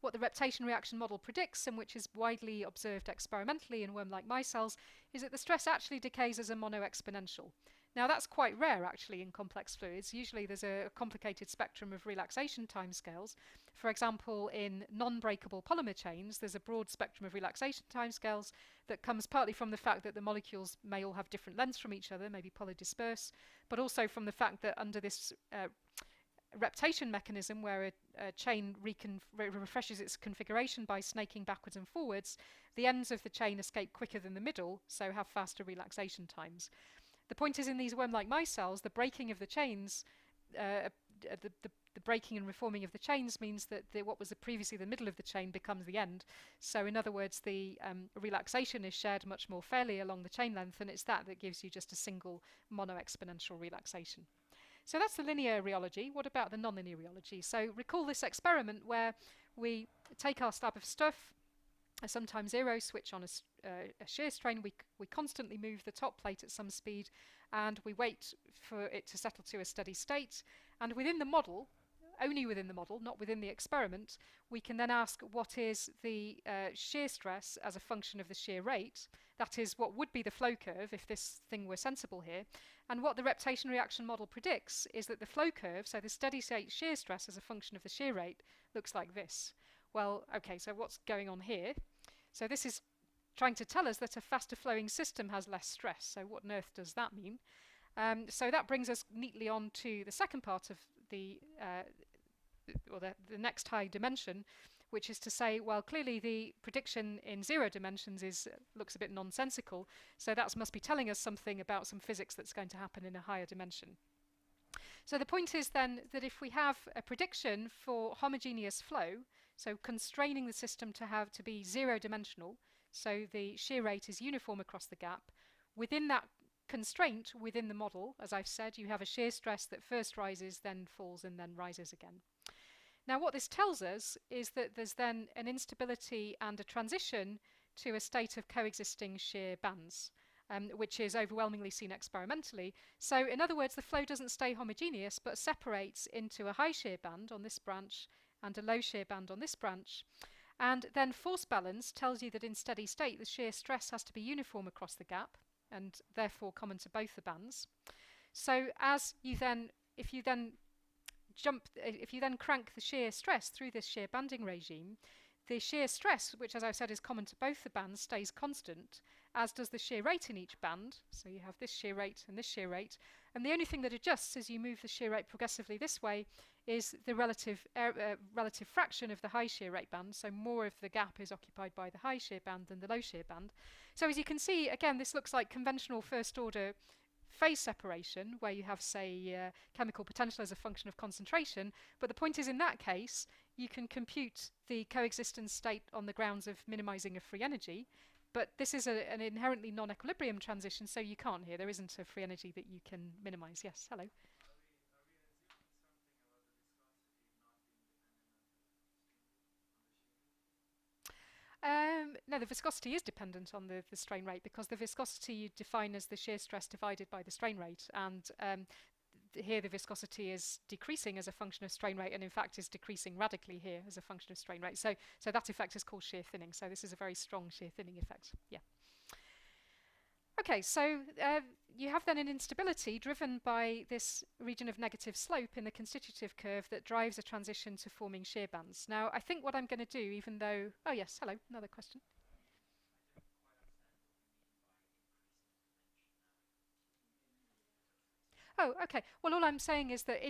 What the reptation reaction model predicts, and which is widely observed experimentally in worm-like micelles, is that the stress actually decays as a mono-exponential. Now that's quite rare actually in complex fluids. Usually there's a complicated spectrum of relaxation timescales. For example, in non-breakable polymer chains, there's a broad spectrum of relaxation timescales that comes partly from the fact that the molecules may all have different lengths from each other, maybe polydisperse, but also from the fact that under this reptation mechanism where a chain refreshes its configuration by snaking backwards and forwards, the ends of the chain escape quicker than the middle, so have faster relaxation times. The point is, in these worm-like micelles, the breaking of the chains, the breaking and reforming of the chains means that what was previously the middle of the chain becomes the end. So in other words, the relaxation is shared much more fairly along the chain length, and it's that gives you just a single mono-exponential relaxation. So that's the linear rheology. What about the non-linear rheology? So recall this experiment where we take our slab of stuff, sometimes zero, switch on a shear strain. We constantly move the top plate at some speed, and we wait for it to settle to a steady state. And within the model, only within the model, not within the experiment, we can then ask what is the shear stress as a function of the shear rate. That is what would be the flow curve if this thing were sensible here. And what the reptation reaction model predicts is that the flow curve, so the steady state shear stress as a function of the shear rate, looks like this. Well, okay, so what's going on here? So this is trying to tell us that a faster flowing system has less stress. So what on earth does that mean? So that brings us neatly on to the second part of the next high dimension, which is to say, well, clearly the prediction in 0 dimensions looks a bit nonsensical, so that must be telling us something about some physics that's going to happen in a higher dimension. So the point is then that if we have a prediction for homogeneous flow, so constraining the system to be 0 dimensional, so the shear rate is uniform across the gap, within that constraint, within the model, as I've said, you have a shear stress that first rises, then falls, and then rises again. Now what this tells us is that there's then an instability and a transition to a state of coexisting shear bands, which is overwhelmingly seen experimentally. So in other words, the flow doesn't stay homogeneous but separates into a high shear band on this branch and a low shear band on this branch. And then force balance tells you that in steady state the shear stress has to be uniform across the gap and therefore common to both the bands. So if you then crank the shear stress through this shear banding regime, the shear stress, which as I've said is common to both the bands, stays constant, as does the shear rate in each band. So you have this shear rate and this shear rate, and the only thing that adjusts as you move the shear rate progressively this way is the relative fraction of the high shear rate band, so more of the gap is occupied by the high shear band than the low shear band. So as you can see, again, this looks like conventional first order phase separation, where you have, say, chemical potential as a function of concentration, but the point is, in that case, you can compute the coexistence state on the grounds of minimizing of free energy, but this is an inherently non-equilibrium transition, so you can't here. There isn't a free energy that you can minimize. Yes, hello. No, the viscosity is dependent on the strain rate, because the viscosity you define as the shear stress divided by the strain rate, and here the viscosity is decreasing as a function of strain rate, and in fact is decreasing radically here as a function of strain rate. So that effect is called shear thinning. So this is a very strong shear thinning effect. Yeah. Okay, so you have then an instability driven by this region of negative slope in the constitutive curve that drives a transition to forming shear bands. Now, I think what I'm going to do, even though... Oh, yes, hello, another question. Oh, okay. Well, all I'm saying is that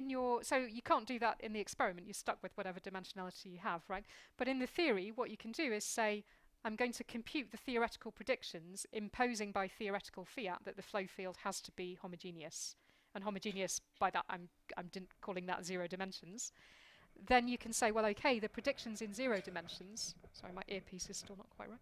so you can't do that in the experiment. You're stuck with whatever dimensionality you have, right? But in the theory, what you can do is say, I'm going to compute the theoretical predictions, imposing by theoretical fiat that the flow field has to be homogeneous. And homogeneous, by that, I'm calling that 0 dimensions. Then you can say, well, okay, the predictions in 0 dimensions, sorry, my earpiece is still not quite right.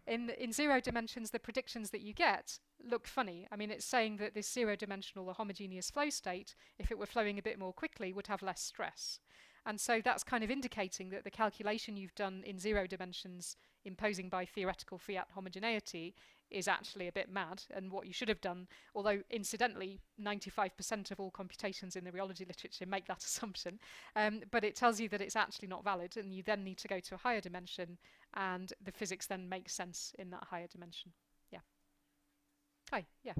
In 0 dimensions, the predictions that you get look funny. I mean, it's saying that this 0 dimensional or homogeneous flow state, if it were flowing a bit more quickly, would have less stress. And so that's kind of indicating that the calculation you've done in 0 dimensions, imposing by theoretical fiat homogeneity, is actually a bit mad, and what you should have done, although incidentally 95% of all computations in the rheology literature make that assumption, but it tells you that it's actually not valid, and you then need to go to a higher dimension, and the physics then makes sense in that higher dimension. Yeah. Hi. Yeah.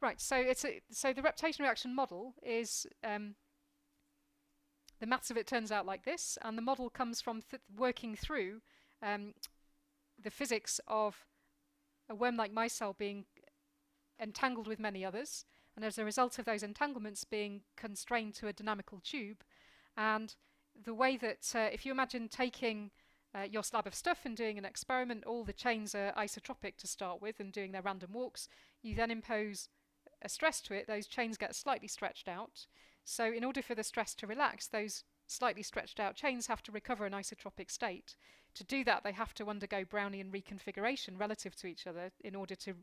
Right. So so the reptation reaction model is the maths of it turns out like this, and the model comes from working through um, the physics of a worm like Micellar being entangled with many others, and as a result of those entanglements being constrained to a dynamical tube. And the way that, if you imagine taking your slab of stuff and doing an experiment, all the chains are isotropic to start with and doing their random walks, you then impose a stress to it, those chains get slightly stretched out. So in order for the stress to relax, those slightly stretched out chains have to recover an isotropic state. To do that, they have to undergo Brownian reconfiguration relative to each other in order to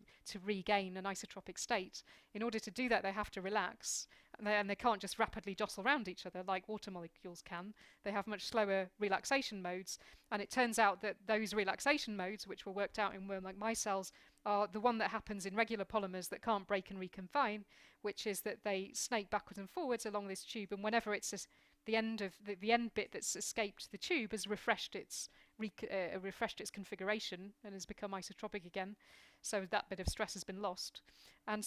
regain an isotropic state. In order to do that, they have to relax, and they can't just rapidly jostle around each other like water molecules can. They have much slower relaxation modes, and it turns out that those relaxation modes, which were worked out in worm like micelles, are the one that happens in regular polymers that can't break and recombine, which is that they snake backwards and forwards along this tube, and whenever it's the end of the end bit that's escaped the tube has refreshed its configuration and has become isotropic again, so that bit of stress has been lost. And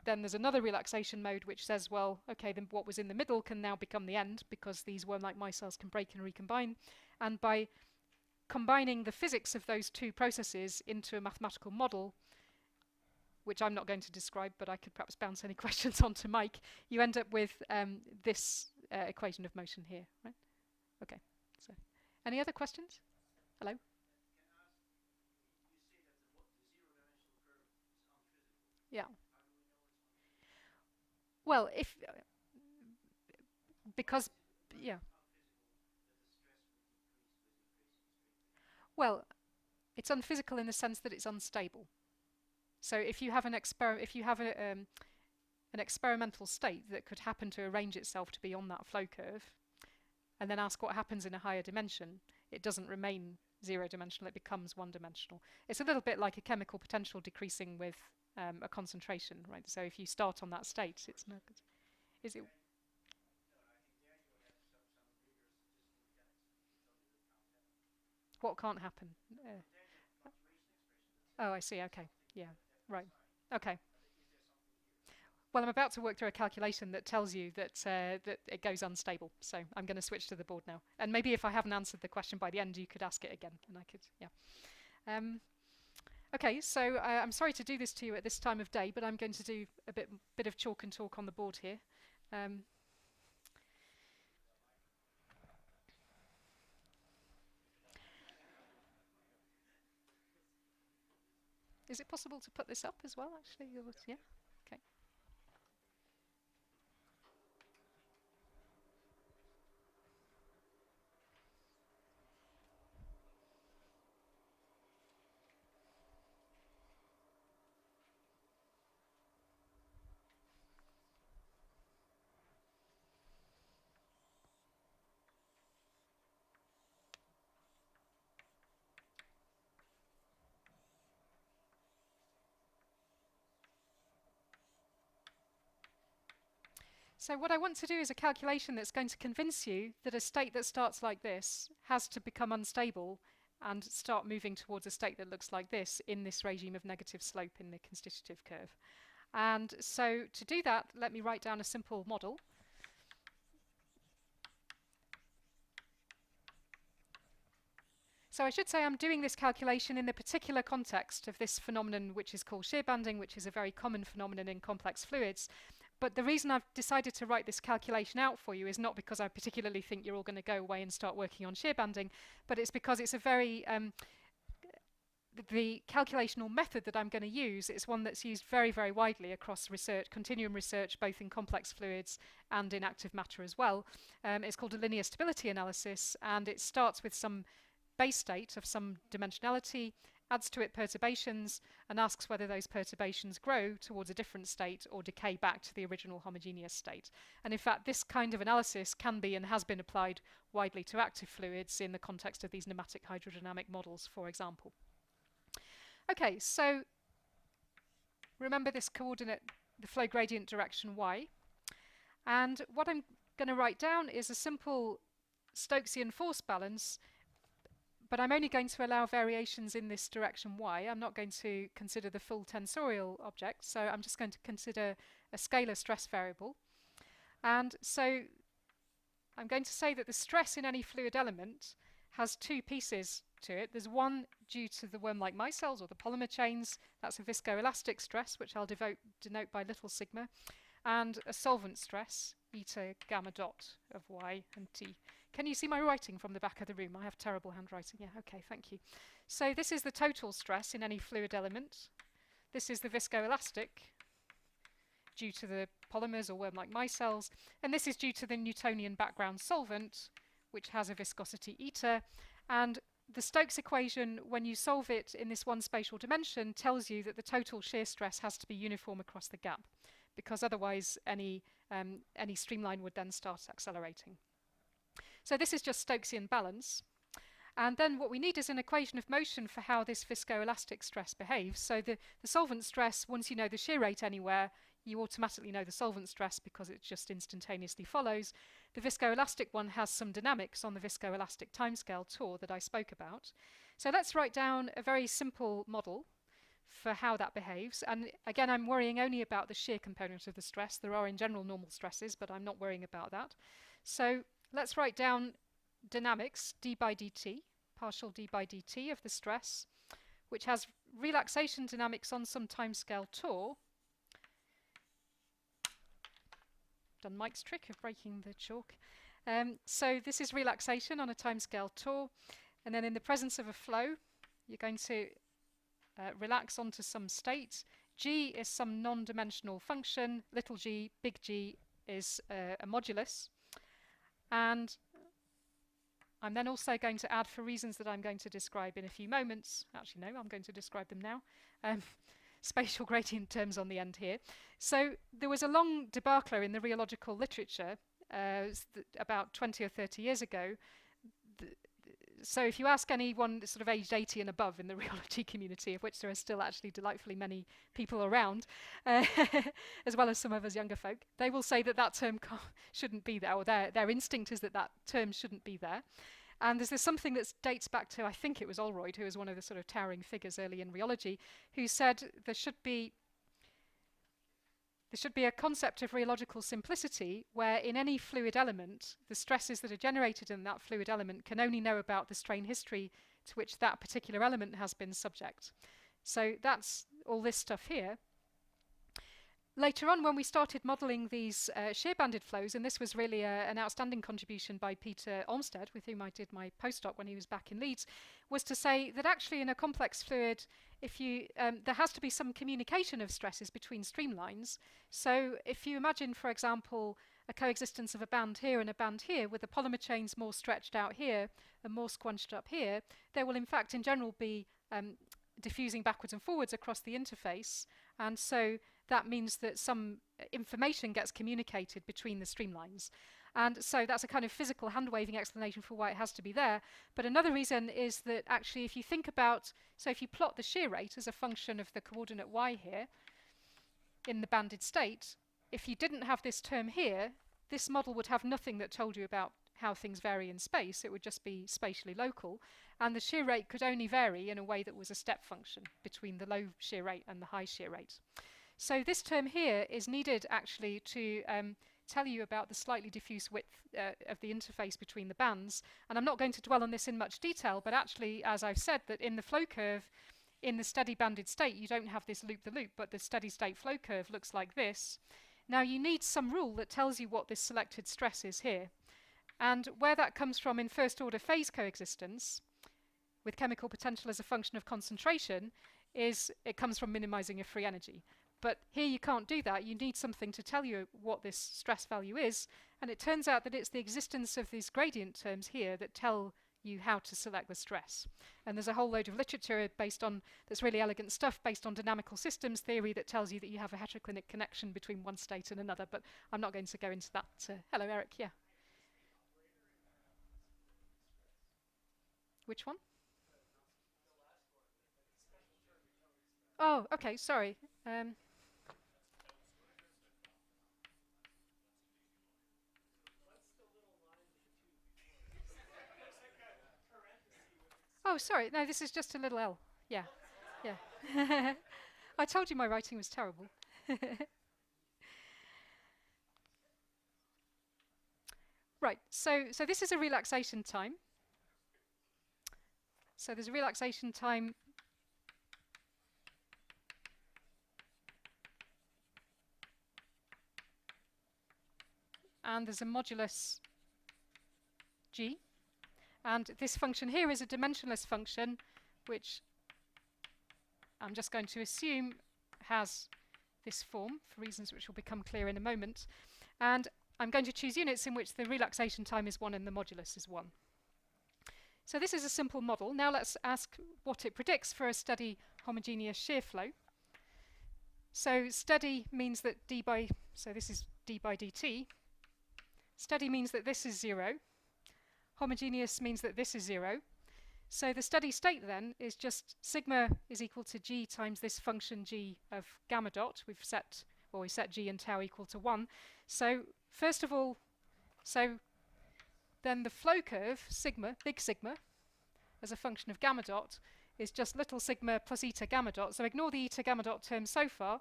then there's another relaxation mode which says, well, okay, then what was in the middle can now become the end because these worm-like micelles can break and recombine, and by combining the physics of those two processes into a mathematical model, which I'm not going to describe, but I could perhaps bounce any questions onto Mike, you end up with this equation of motion here, right? Okay, so any other questions? Hello? Yeah. Well, if because yeah. Well, it's unphysical in the sense that it's unstable. So if you have an experimental state that could happen to arrange itself to be on that flow curve, and then ask what happens in a higher dimension, it doesn't remain zero-dimensional, it becomes one-dimensional. It's a little bit like a chemical potential decreasing with a concentration, right? So if you start on that state, it's no good. Is it? What can't happen? Oh, I see. Okay. Yeah. Right. Okay. Well, I'm about to work through a calculation that tells you that that it goes unstable. So I'm going to switch to the board now. And maybe if I haven't answered the question by the end, you could ask it again, and I could. Yeah. Okay. So I'm sorry to do this to you at this time of day, but I'm going to do a bit of chalk and talk on the board here. Is it possible to put this up as well? Actually, yeah. Okay. So what I want to do is a calculation that's going to convince you that a state that starts like this has to become unstable and start moving towards a state that looks like this in this regime of negative slope in the constitutive curve. And so to do that, let me write down a simple model. So I should say I'm doing this calculation in the particular context of this phenomenon which is called shear banding, which is a very common phenomenon in complex fluids. But the reason I've decided to write this calculation out for you is not because I particularly think you're all going to go away and start working on shear banding, but it's because it's a very the calculational method that I'm going to use is one that's used very, very widely across research, continuum research, both in complex fluids and in active matter as well. It's called a linear stability analysis, and it starts with some base state of some dimensionality, adds to it perturbations, and asks whether those perturbations grow towards a different state or decay back to the original homogeneous state. And in fact, this kind of analysis can be and has been applied widely to active fluids in the context of these pneumatic hydrodynamic models, for example. Okay, so remember this coordinate, the flow gradient direction y. And what I'm going to write down is a simple Stokesian force balance, but I'm only going to allow variations in this direction y. I'm not going to consider the full tensorial object, so I'm just going to consider a scalar stress variable. And so I'm going to say that the stress in any fluid element has two pieces to it. There's one due to the worm-like micelles or the polymer chains. That's a viscoelastic stress, which I'll denote by little sigma, and a solvent stress, eta gamma dot of y and t. Can you see my writing from the back of the room? I have terrible handwriting. Yeah, okay, thank you. So this is the total stress in any fluid element. This is the viscoelastic due to the polymers or worm-like micelles, and this is due to the Newtonian background solvent, which has a viscosity eta. And the Stokes equation, when you solve it in this one spatial dimension, tells you that the total shear stress has to be uniform across the gap, because otherwise any streamline would then start accelerating. So this is just Stokesian balance. And then what we need is an equation of motion for how this viscoelastic stress behaves. So the solvent stress, once you know the shear rate anywhere, you automatically know the solvent stress because it just instantaneously follows. The viscoelastic one has some dynamics on the viscoelastic timescale tau that I spoke about. So let's write down a very simple model for how that behaves. And again, I'm worrying only about the shear component of the stress. There are in general normal stresses, but I'm not worrying about that. So let's write down dynamics, d by dt, partial d by dt of the stress, which has relaxation dynamics on some timescale tau. Done Mike's trick of breaking the chalk. So this is relaxation on a timescale tau, and then in the presence of a flow, you're going to relax onto some state. G is some non-dimensional function. Little g, big G is a modulus. And I'm then also going to add, for reasons that I'm going to describe in a few moments, actually no, I'm going to describe them now, spatial gradient terms on the end here. So there was a long debacle in the rheological literature about 20 or 30 years ago. So if you ask anyone sort of aged 80 and above in the rheology community, of which there are still actually delightfully many people around, as well as some of us younger folk, they will say that that term shouldn't be there, or their instinct is that that term shouldn't be there. And there's something that dates back to, I think it was Olroyd, who was one of the sort of towering figures early in rheology, who said there should be a concept of rheological simplicity where in any fluid element, the stresses that are generated in that fluid element can only know about the strain history to which that particular element has been subject. So that's all this stuff here. Later on, when we started modelling these shear-banded flows, and this was really an outstanding contribution by Peter Olmsted, with whom I did my postdoc when he was back in Leeds, was to say that actually in a complex fluid, if you there has to be some communication of stresses between streamlines. So if you imagine, for example, a coexistence of a band here and a band here, with the polymer chains more stretched out here and more squunched up here, there will in fact in general be diffusing backwards and forwards across the interface, and so that means that some information gets communicated between the streamlines. And so that's a kind of physical hand-waving explanation for why it has to be there. But another reason is that actually if you think about, so if you plot the shear rate as a function of the coordinate y here in the banded state, if you didn't have this term here, this model would have nothing that told you about how things vary in space. It would just be spatially local. And the shear rate could only vary in a way that was a step function between the low shear rate and the high shear rate. So this term here is needed actually to tell you about the slightly diffuse width of the interface between the bands. And I'm not going to dwell on this in much detail, but actually, as I've said, that in the flow curve, in the steady banded state, you don't have this loop-the-loop, but the steady state flow curve looks like this. Now you need some rule that tells you what this selected stress is here. And where that comes from in first order phase coexistence, with chemical potential as a function of concentration, is it comes from minimizing of free energy. But here you can't do that. You need something to tell you what this stress value is. And it turns out that it's the existence of these gradient terms here that tell you how to select the stress. And there's a whole load of literature based on, that's really elegant stuff based on dynamical systems theory that tells you that you have a heteroclinic connection between one state and another, but I'm not going to go into that. Hello, Eric, yeah. Which one? Oh, okay, sorry. Oh, sorry, no, this is just a little L. Yeah, yeah. I told you my writing was terrible. Right, so this is a relaxation time. So there's a relaxation time and there's a modulus g. And this function here is a dimensionless function, which I'm just going to assume has this form for reasons which will become clear in a moment. And I'm going to choose units in which the relaxation time is 1 and the modulus is 1. So this is a simple model. Now let's ask what it predicts for a steady homogeneous shear flow. So steady means that so this is d by dt. Steady means that this is 0. Homogeneous means that this is 0. So the steady state then is just sigma is equal to g times this function g of gamma dot. We set g and tau equal to 1. So first of all, then the flow curve, sigma, big sigma, as a function of gamma dot, is just little sigma plus eta gamma dot. So ignore the eta gamma dot term so far,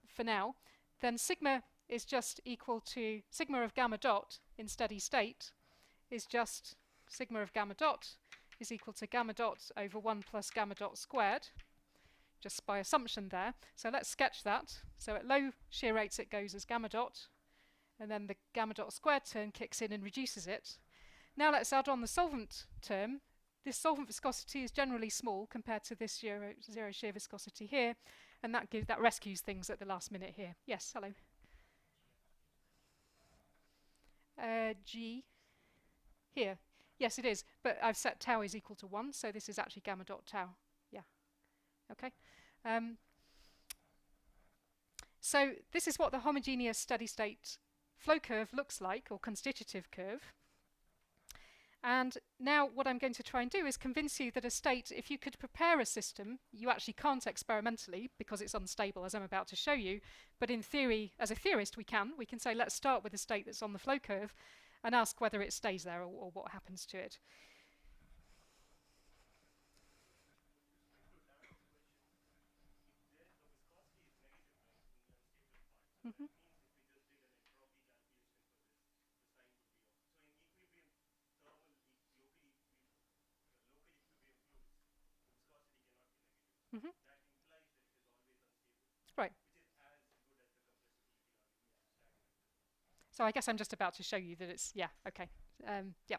for now. Then sigma is just equal to sigma of gamma dot in steady state is just sigma of gamma dot is equal to gamma dot over 1 plus gamma dot squared, just by assumption there. So let's sketch that. So at low shear rates it goes as gamma dot, and then the gamma dot squared term kicks in and reduces it. Now let's add on the solvent term. This solvent viscosity is generally small compared to this zero shear viscosity here, and that rescues things at the last minute here. Yes, hello. G here. Yes, it is, but I've set tau is equal to 1, so this is actually gamma dot tau. Yeah, okay. So this is what the homogeneous steady state flow curve looks like, or constitutive curve. And now what I'm going to try and do is convince you that a state, if you could prepare a system, you actually can't experimentally because it's unstable, as I'm about to show you, but in theory, as a theorist, we can say let's start with a state that's on the flow curve and ask whether it stays there or what happens to it. Mm-hmm. Mm-hmm. Right. So I guess I'm just about to show you that it's, yeah, okay. Yeah.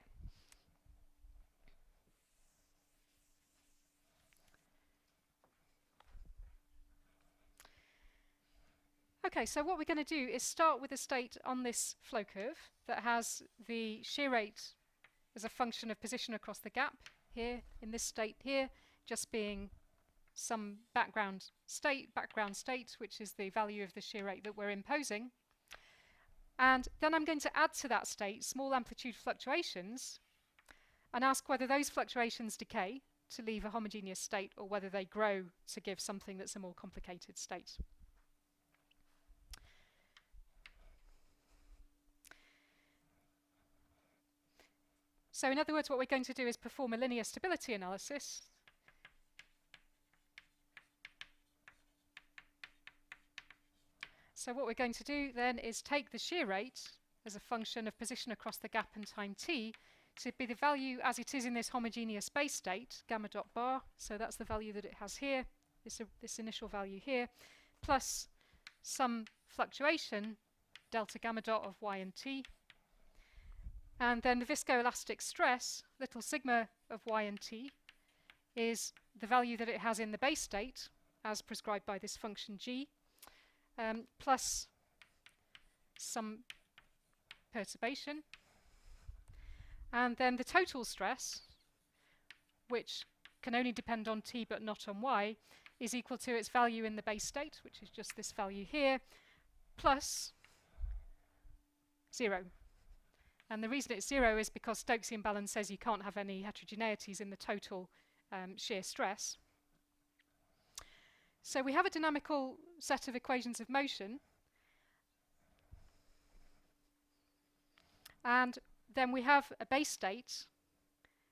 Okay, so what we're going to do is start with a state on this flow curve that has the shear rate as a function of position across the gap here, in this state here, just being some background state, which is the value of the shear rate that we're imposing. And then I'm going to add to that state small amplitude fluctuations and ask whether those fluctuations decay to leave a homogeneous state or whether they grow to give something that's a more complicated state. So in other words, what we're going to do is perform a linear stability analysis. So what we're going to do then is take the shear rate as a function of position across the gap and time t to be the value as it is in this homogeneous base state, gamma dot bar. So that's the value that it has here, this initial value here, plus some fluctuation, delta gamma dot of y and t. And then the viscoelastic stress, little sigma of y and t, is the value that it has in the base state, as prescribed by this function g, plus some perturbation. And then the total stress, which can only depend on t but not on y, is equal to its value in the base state, which is just this value here, plus 0. And the reason it's 0 is because Stokesian balance says you can't have any heterogeneities in the total shear stress. So we have a dynamical set of equations of motion, and then we have a base state,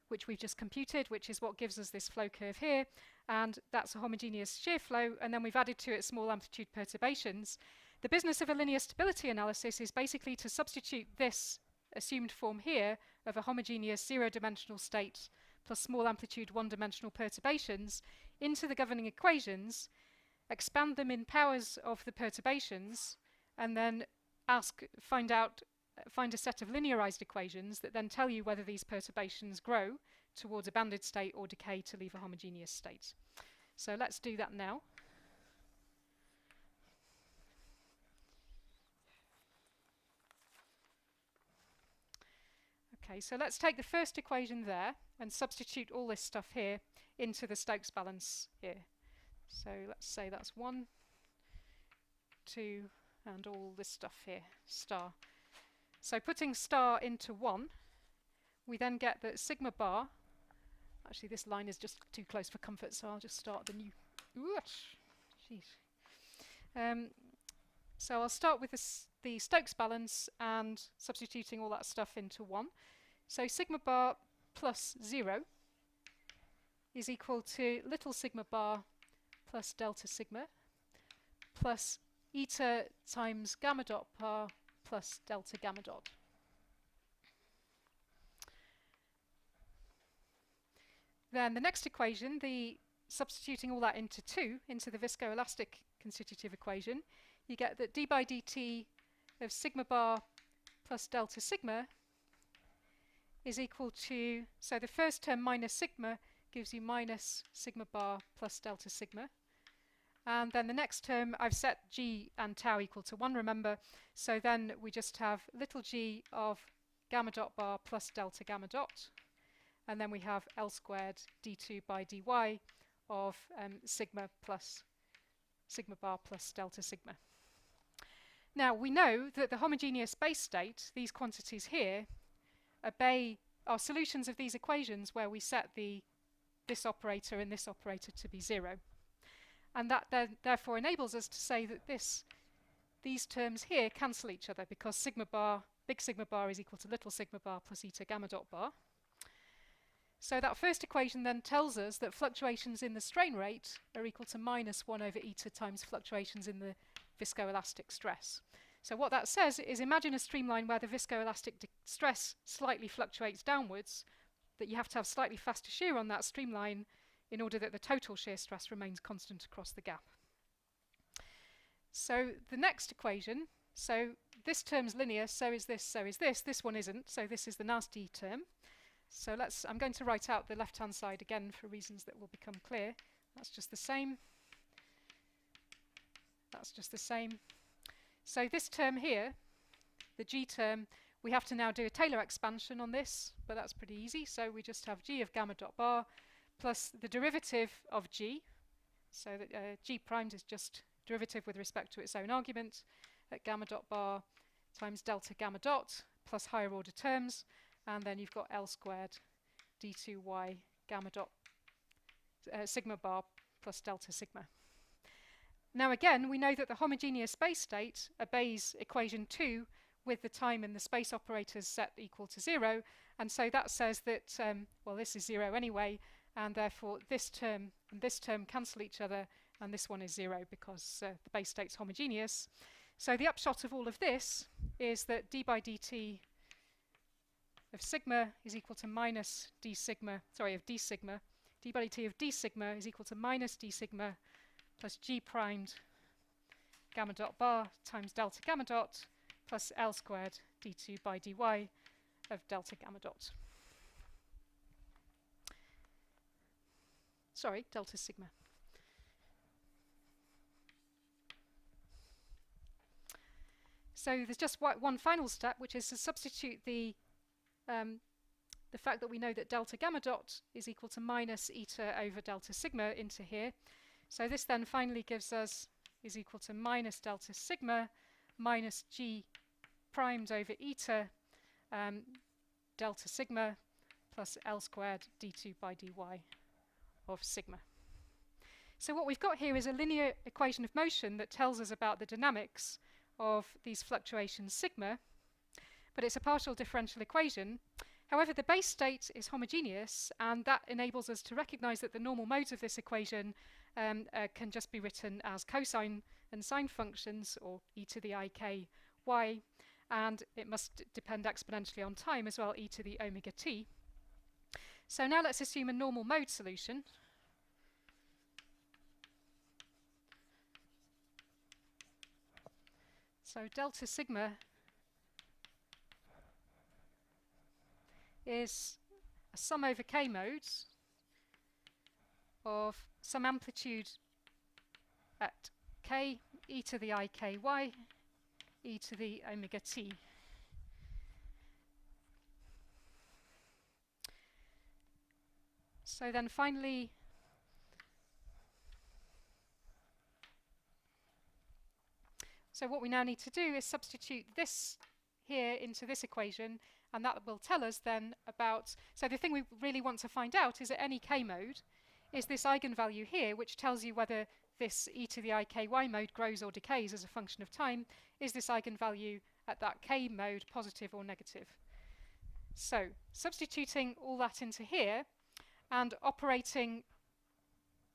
which we've just computed, which is what gives us this flow curve here, and that's a homogeneous shear flow, and then we've added to it small amplitude perturbations. The business of a linear stability analysis is basically to substitute this assumed form here of a homogeneous zero-dimensional state plus small amplitude one-dimensional perturbations into the governing equations, expand them in powers of the perturbations, and then find a set of linearized equations that then tell you whether these perturbations grow towards a banded state or decay to leave a homogeneous state. So let's do that now. Okay, so let's take the first equation there and substitute all this stuff here into the Stokes balance here. So let's say that's 1, 2, and all this stuff here, star. So putting star into 1, we then get that sigma bar, actually this line is just too close for comfort, so I'll just start the new, so I'll start with the Stokes balance and substituting all that stuff into 1. So sigma bar plus 0 is equal to little sigma bar plus delta sigma plus eta times gamma dot bar plus delta gamma dot. Then the next equation, substituting all that into 2, into the viscoelastic constitutive equation, you get that d by dt of sigma bar plus delta sigma is equal to, so the first term minus sigma gives you minus sigma bar plus delta sigma. And then the next term, I've set g and tau equal to 1, remember, so then we just have little g of gamma dot bar plus delta gamma dot, and then we have L squared d2 by dy of sigma bar plus delta sigma. Now we know that the homogeneous base state, these quantities here, obey our solutions of these equations where we set this operator and this operator to be 0. And that therefore enables us to say that these terms here cancel each other because big sigma bar is equal to little sigma bar plus eta gamma dot bar. So that first equation then tells us that fluctuations in the strain rate are equal to minus 1 over eta times fluctuations in the viscoelastic stress. So what that says is imagine a streamline where the viscoelastic stress slightly fluctuates downwards, that you have to have slightly faster shear on that streamline in order that the total shear stress remains constant across the gap. So the next equation, so this term's linear, so is this, this one isn't, so this is the nasty term. So I'm going to write out the left-hand side again for reasons that will become clear. That's just the same. That's just the same. So this term here, the g term, we have to now do a Taylor expansion on this, but that's pretty easy. So we just have g of gamma dot bar plus the derivative of g. So that g primed is just derivative with respect to its own argument at gamma dot bar times delta gamma dot plus higher order terms. And then you've got L squared d2y gamma dot sigma bar plus delta sigma. Now again, we know that the homogeneous space state obeys equation 2 with the time and the space operators set equal to 0, and so that says that, well, this is 0 anyway, and therefore this term and this term cancel each other, and this one is 0 because the base state's homogeneous. So the upshot of all of this is that d by dt of sigma is equal to minus d sigma, of d sigma, d by dt of d sigma is equal to minus d sigma plus g primed gamma dot bar times delta gamma dot plus L squared d2 by dy of delta gamma dot. Delta sigma. So there's just one final step, which is to substitute the the fact that we know that delta gamma dot is equal to minus eta over delta sigma into here. So this then finally gives us is equal to minus delta sigma minus g primed over eta delta sigma plus L squared d2 by dy of sigma. So what we've got here is a linear equation of motion that tells us about the dynamics of these fluctuations sigma, but it's a partial differential equation. However, the base state is homogeneous, and that enables us to recognize that the normal modes of this equation can just be written as cosine and sine functions, or e to the I k y, and it must depend exponentially on time as well, e to the omega t. So now let's assume a normal mode solution. So delta sigma is a sum over k modes of some amplitude at k, e to the I k y, e to the omega t. So then finally, so what we now need to do is substitute this here into this equation, and that will tell us then about, so the thing we really want to find out is at any k mode, is this eigenvalue here, which tells you whether this e to the I k y mode grows or decays as a function of time, is this eigenvalue at that k mode positive or negative? So substituting all that into here and operating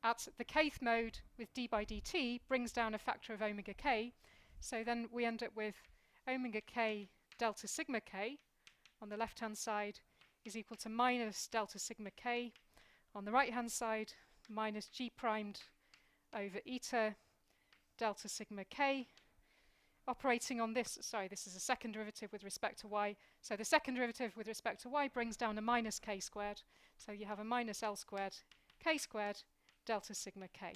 at the kth mode with d by dt brings down a factor of omega k. So then we end up with omega k delta sigma k on the left hand side is equal to minus delta sigma k on the right hand side, minus g primed over eta delta sigma k. Operating on this, sorry, this is a second derivative with respect to y. So the second derivative with respect to y brings down a minus k squared. So you have a minus L squared k squared delta sigma k.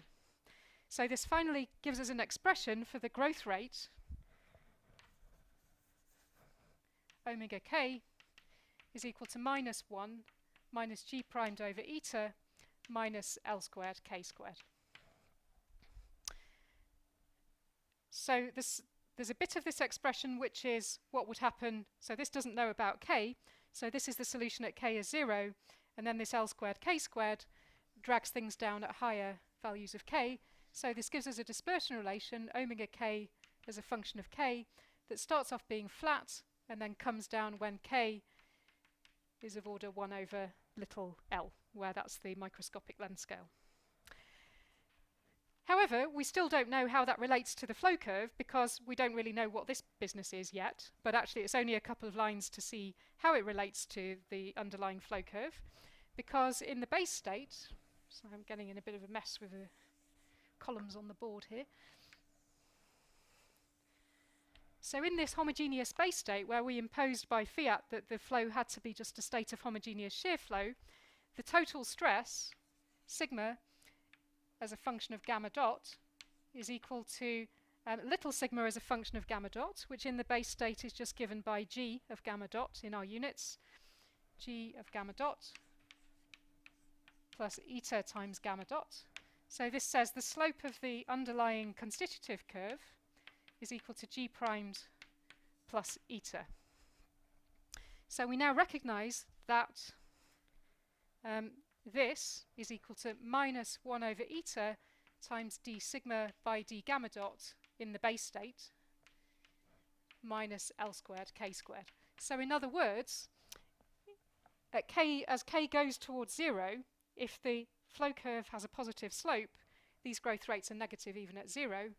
So this finally gives us an expression for the growth rate omega k is equal to minus 1 minus g primed over eta minus L squared k squared. So there's a bit of this expression which is what would happen, so this doesn't know about k, so this is the solution at k is 0, and then this L squared k squared drags things down at higher values of k, so this gives us a dispersion relation, omega k as a function of k, that starts off being flat and then comes down when k is of order 1 over little l, where that's the microscopic length scale. However, we still don't know how that relates to the flow curve because we don't really know what this business is yet, but actually it's only a couple of lines to see how it relates to the underlying flow curve, because in the base state, so I'm getting in a bit of a mess with the columns on the board here. So in this homogeneous base state where we imposed by fiat that the flow had to be just a state of homogeneous shear flow, the total stress, sigma, as a function of gamma dot is equal to little sigma as a function of gamma dot, which in the base state is just given by g of gamma dot in our units, g of gamma dot plus eta times gamma dot. So this says the slope of the underlying constitutive curve is equal to g primed plus eta. So we now recognize that this is equal to minus 1 over eta times d sigma by d gamma dot in the base state minus L squared k squared. So in other words, at as k goes towards 0, if the flow curve has a positive slope, these growth rates are negative even at 0,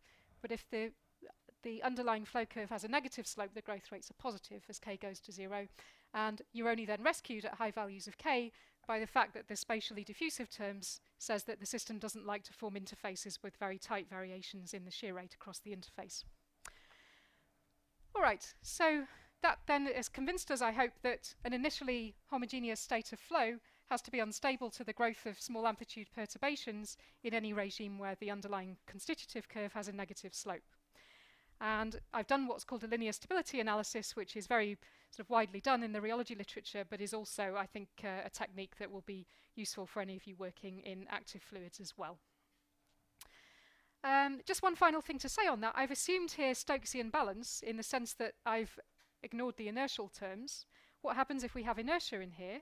but if the underlying flow curve has a negative slope, the growth rates are positive as k goes to 0, and you're only then rescued at high values of k by the fact that the spatially diffusive terms says that the system doesn't like to form interfaces with very tight variations in the shear rate across the interface. Alright, so that then has convinced us, I hope, that an initially homogeneous state of flow has to be unstable to the growth of small amplitude perturbations in any regime where the underlying constitutive curve has a negative slope. And I've done what's called a linear stability analysis, which is very sort of widely done in the rheology literature, but is also, I think, a technique that will be useful for any of you working in active fluids as well. Just one final thing to say on that. I've assumed here Stokesian balance in the sense that I've ignored the inertial terms. What happens if we have inertia in here?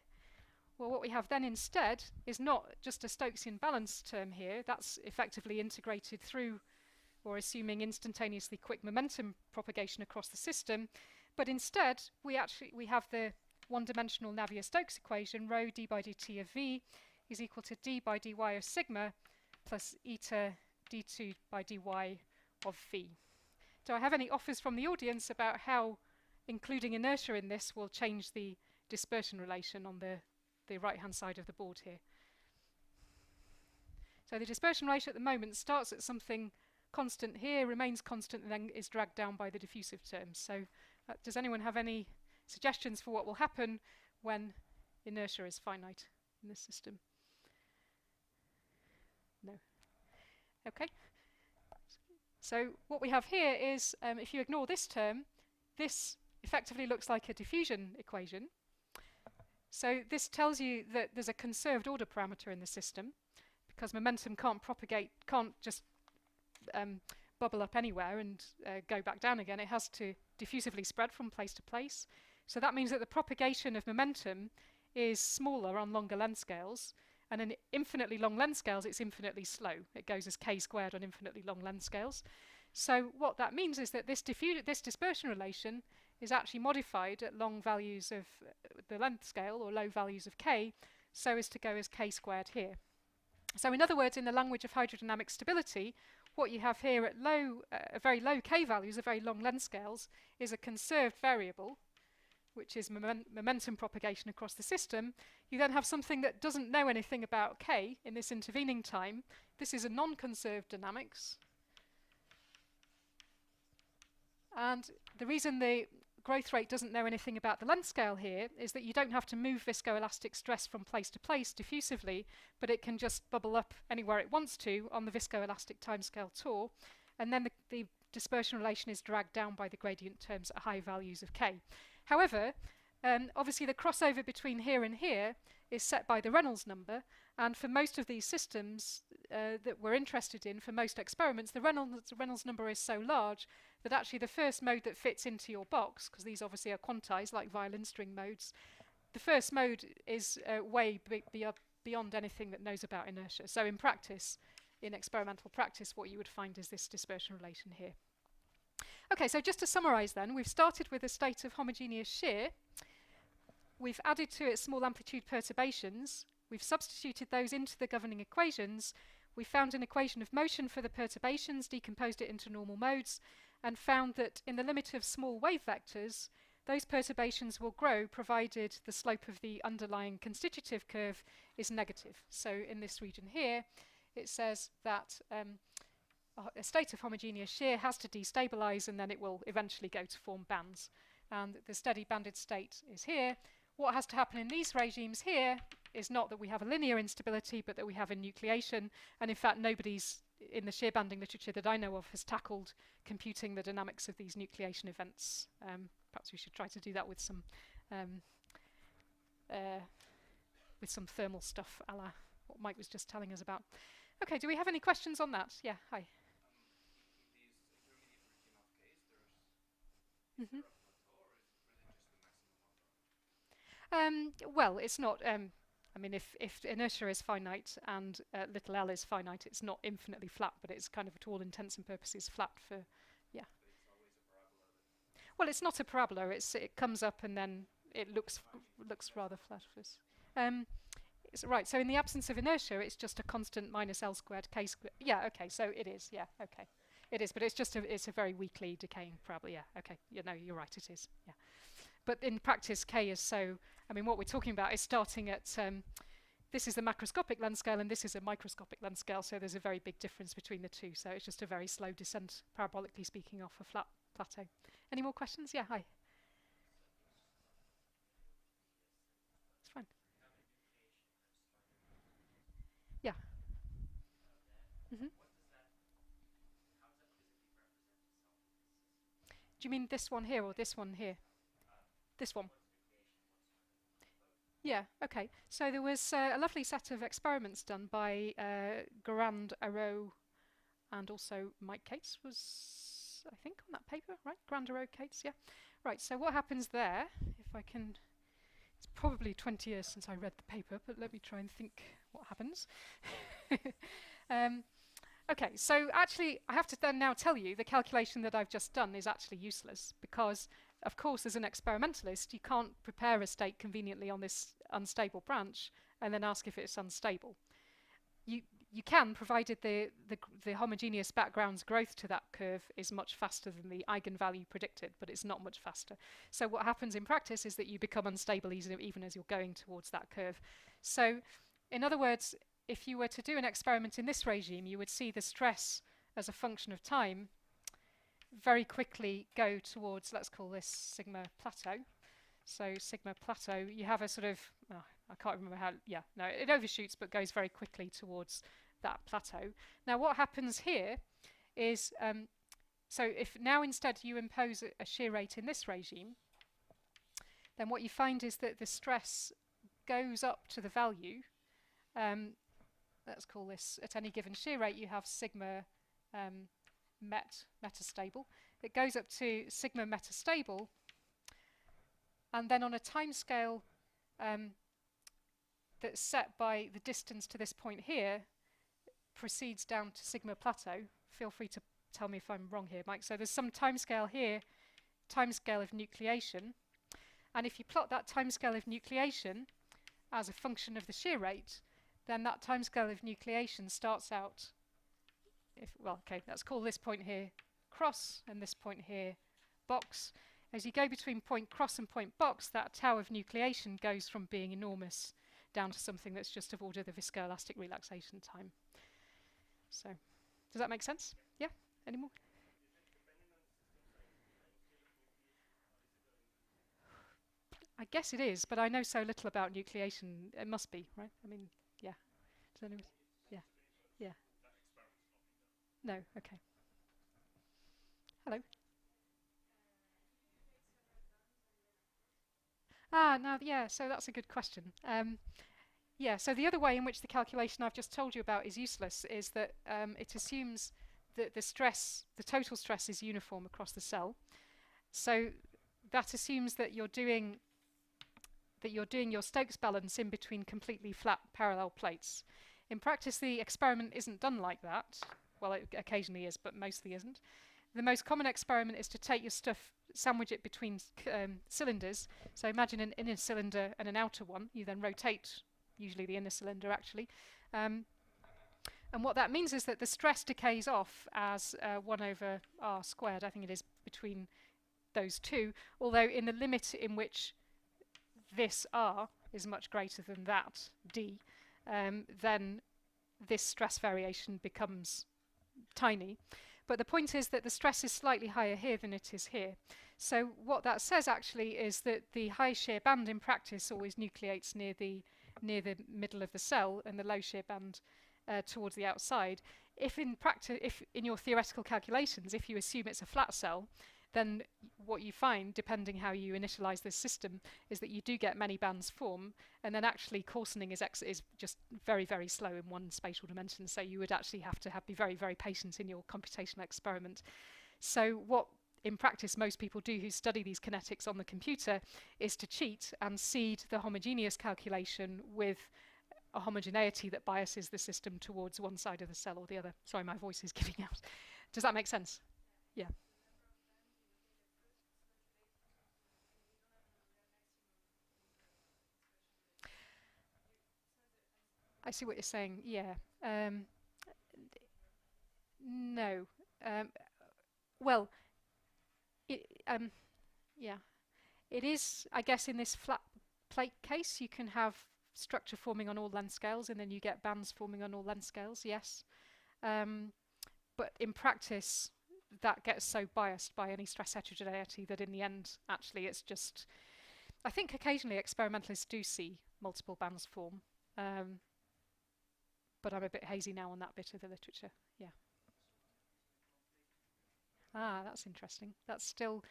Well, what we have then instead is not just a Stokesian balance term here. That's effectively integrated through, or assuming instantaneously quick momentum propagation across the system. But instead, we have the one-dimensional Navier-Stokes equation, rho d by dt of v is equal to d by dy of sigma plus eta d2 by dy of v. Do I have any offers from the audience about how including inertia in this will change the dispersion relation on the right-hand side of the board here? So the dispersion relation at the moment starts at something constant here, remains constant, and then is dragged down by the diffusive terms. So does anyone have any suggestions for what will happen when inertia is finite in this system? No. Okay. So what we have here is, if you ignore this term, this effectively looks like a diffusion equation. So this tells you that there's a conserved order parameter in the system, because momentum can't propagate, can't just bubble up anywhere and go back down again. It has to diffusively spread from place to place. So that means that the propagation of momentum is smaller on longer length scales, and in infinitely long length scales it's infinitely slow. It goes as k squared on infinitely long length scales. So what that means is that this dispersion relation is actually modified at long values of the length scale, or low values of k, so as to go as k squared here. So in other words, in the language of hydrodynamic stability, what you have here at very low k values, at very long length scales, is a conserved variable, which is momentum propagation across the system. You then have something that doesn't know anything about k in this intervening time. This is a non-conserved dynamics. And the reason the growth rate doesn't know anything about the length scale here is that you don't have to move viscoelastic stress from place to place diffusively, but it can just bubble up anywhere it wants to on the viscoelastic timescale tau, and then the dispersion relation is dragged down by the gradient terms at high values of k. However, obviously the crossover between here and here is set by the Reynolds number, and for most of these systems that we're interested in, for most experiments, the Reynolds number is so large that actually the first mode that fits into your box, because these obviously are quantized like violin string modes, the first mode is way beyond anything that knows about inertia. So in practice, in experimental practice, what you would find is this dispersion relation here. Okay, so just to summarize then, we've started with a state of homogeneous shear. We've added to it small amplitude perturbations. We've substituted those into the governing equations. We found an equation of motion for the perturbations, decomposed it into normal modes, and found that in the limit of small wave vectors, those perturbations will grow provided the slope of the underlying constitutive curve is negative. So in this region here, it says that a state of homogeneous shear has to destabilize, and then it will eventually go to form bands. And the steady banded state is here. What has to happen in these regimes here is not that we have a linear instability, but that we have a nucleation. And in fact, nobody's in the shear banding literature that I know of has tackled computing the dynamics of these nucleation events. Perhaps we should try to do that with some thermal stuff, a la what Mike was just telling us about. Okay, do we have any questions on that? Yeah, hi. Mm-hmm. Well, it's not. I mean, if inertia is finite and little l is finite, it's not infinitely flat, but it's kind of, to all intents and purposes, flat for, yeah. Well, it's not a parabola. It comes up and then it looks rather flat. Right. So in the absence of inertia, it's just a constant minus L squared k squared. Yeah. Okay. So it is. Yeah. Okay. It is, but it's a very weakly decaying parabola. Yeah. Okay. You know, you're right. It is. Yeah. But in practice, k is so. I mean, what we're talking about is starting at. This is the macroscopic length scale, and this is a microscopic length scale. So there's a very big difference between the two. So it's just a very slow descent, parabolically speaking, off a flat plateau. Any more questions? Yeah. Hi. It's fine. Yeah. Mm-hmm. Do you mean this one here or this one here? This one. Yeah, okay. So there was a lovely set of experiments done by Grand Arrow and also Mike Cates was, I think, on that paper, right? Grand Arrow Cates, yeah. Right, so what happens there, if I can, it's probably 20 years since I read the paper, but let me try and think what happens. um, okay, so actually I have to then now tell you the calculation that I've just done is actually useless because of course as an experimentalist you can't prepare a state conveniently on this unstable branch and then ask if it's unstable. You you can, provided the homogeneous background's growth to that curve is much faster than the eigenvalue predicted, but it's not much faster. So what happens in practice is that you become unstable even as you're going towards that curve. So in other words, if you were to do an experiment in this regime, you would see the stress as a function of time very quickly go towards, let's call this sigma plateau. So sigma plateau, you have a sort of, oh, I can't remember how, yeah, no, it overshoots but goes very quickly towards that plateau. Now what happens here is, so if now instead you impose a shear rate in this regime, then what you find is that the stress goes up to the value, let's call this, at any given shear rate you have sigma metastable. It goes up to sigma metastable, and then on a timescale that's set by the distance to this point here, proceeds down to sigma plateau. Feel free to tell me if I'm wrong here, Mike. So there's some timescale here, timescale of nucleation, and if you plot that timescale of nucleation as a function of the shear rate, then that timescale of nucleation starts out, well, okay, let's call this point here cross and this point here box. As you go between point cross and point box, that tau of nucleation goes from being enormous down to something that's just of order the viscoelastic relaxation time. So, does that make sense? Yeah? Any more? I guess it is, but I know so little about nucleation. It must be, right? I mean, yeah. Does anyone? Yeah. Yeah. No. Okay. Hello. Now, yeah. So that's a good question. Yeah. So the other way in which the calculation I've just told you about is useless is that it assumes that the total stress is uniform across the cell. So that assumes that you're doing your Stokes balance in between completely flat parallel plates. In practice, the experiment isn't done like that. Well, it occasionally is, but mostly isn't. The most common experiment is to take your stuff, sandwich it between cylinders. So imagine an inner cylinder and an outer one. You then rotate, usually the inner cylinder actually. And what that means is that the stress decays off as 1 over r squared, I think it is, between those two, although in the limit in which this r is much greater than that d, then this stress variation becomes tiny. But the point is that the stress is slightly higher here than it is here. So what that says actually is that the high shear band in practice always nucleates near the middle of the cell, and the low shear band towards the outside. If in your theoretical calculations, if you assume it's a flat cell, then what you find, depending how you initialize this system, is that you do get many bands form, and then actually coarsening is just very, very slow in one spatial dimension. So you would actually have to be very, very patient in your computational experiment. So what in practice most people do who study these kinetics on the computer is to cheat and seed the homogeneous calculation with a homogeneity that biases the system towards one side of the cell or the other. Sorry, my voice is giving out. Does that make sense? Yeah. I see what you're saying. Yeah. No. Um, well, yeah. It is, I guess, in this flat plate case, you can have structure forming on all length scales, and then you get bands forming on all length scales. Yes. But in practice, that gets so biased by any stress heterogeneity that in the end, actually, it's just. I think occasionally experimentalists do see multiple bands form. But I'm a bit hazy now on that bit of the literature. Yeah. That's interesting. That's still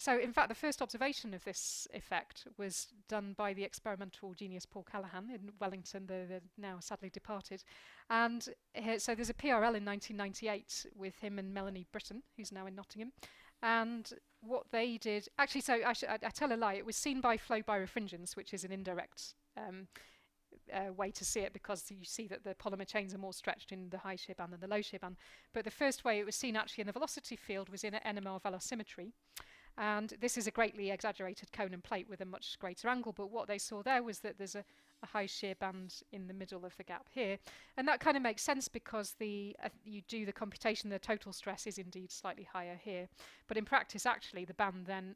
So, in fact, the first observation of this effect was done by the experimental genius Paul Callahan in Wellington, the now sadly departed. And so there's a PRL in 1998 with him and Melanie Britton, who's now in Nottingham. And what they did, actually, so I tell a lie, it was seen by flow birefringence, which is an indirect way to see it because you see that the polymer chains are more stretched in the high shear band than the low shear band. But the first way it was seen actually in the velocity field was in NMR velocimetry. And this is a greatly exaggerated cone and plate with a much greater angle, but what they saw there was that there's a high shear band in the middle of the gap here. And that kind of makes sense because you do the computation, the total stress is indeed slightly higher here. But in practice, actually, the band then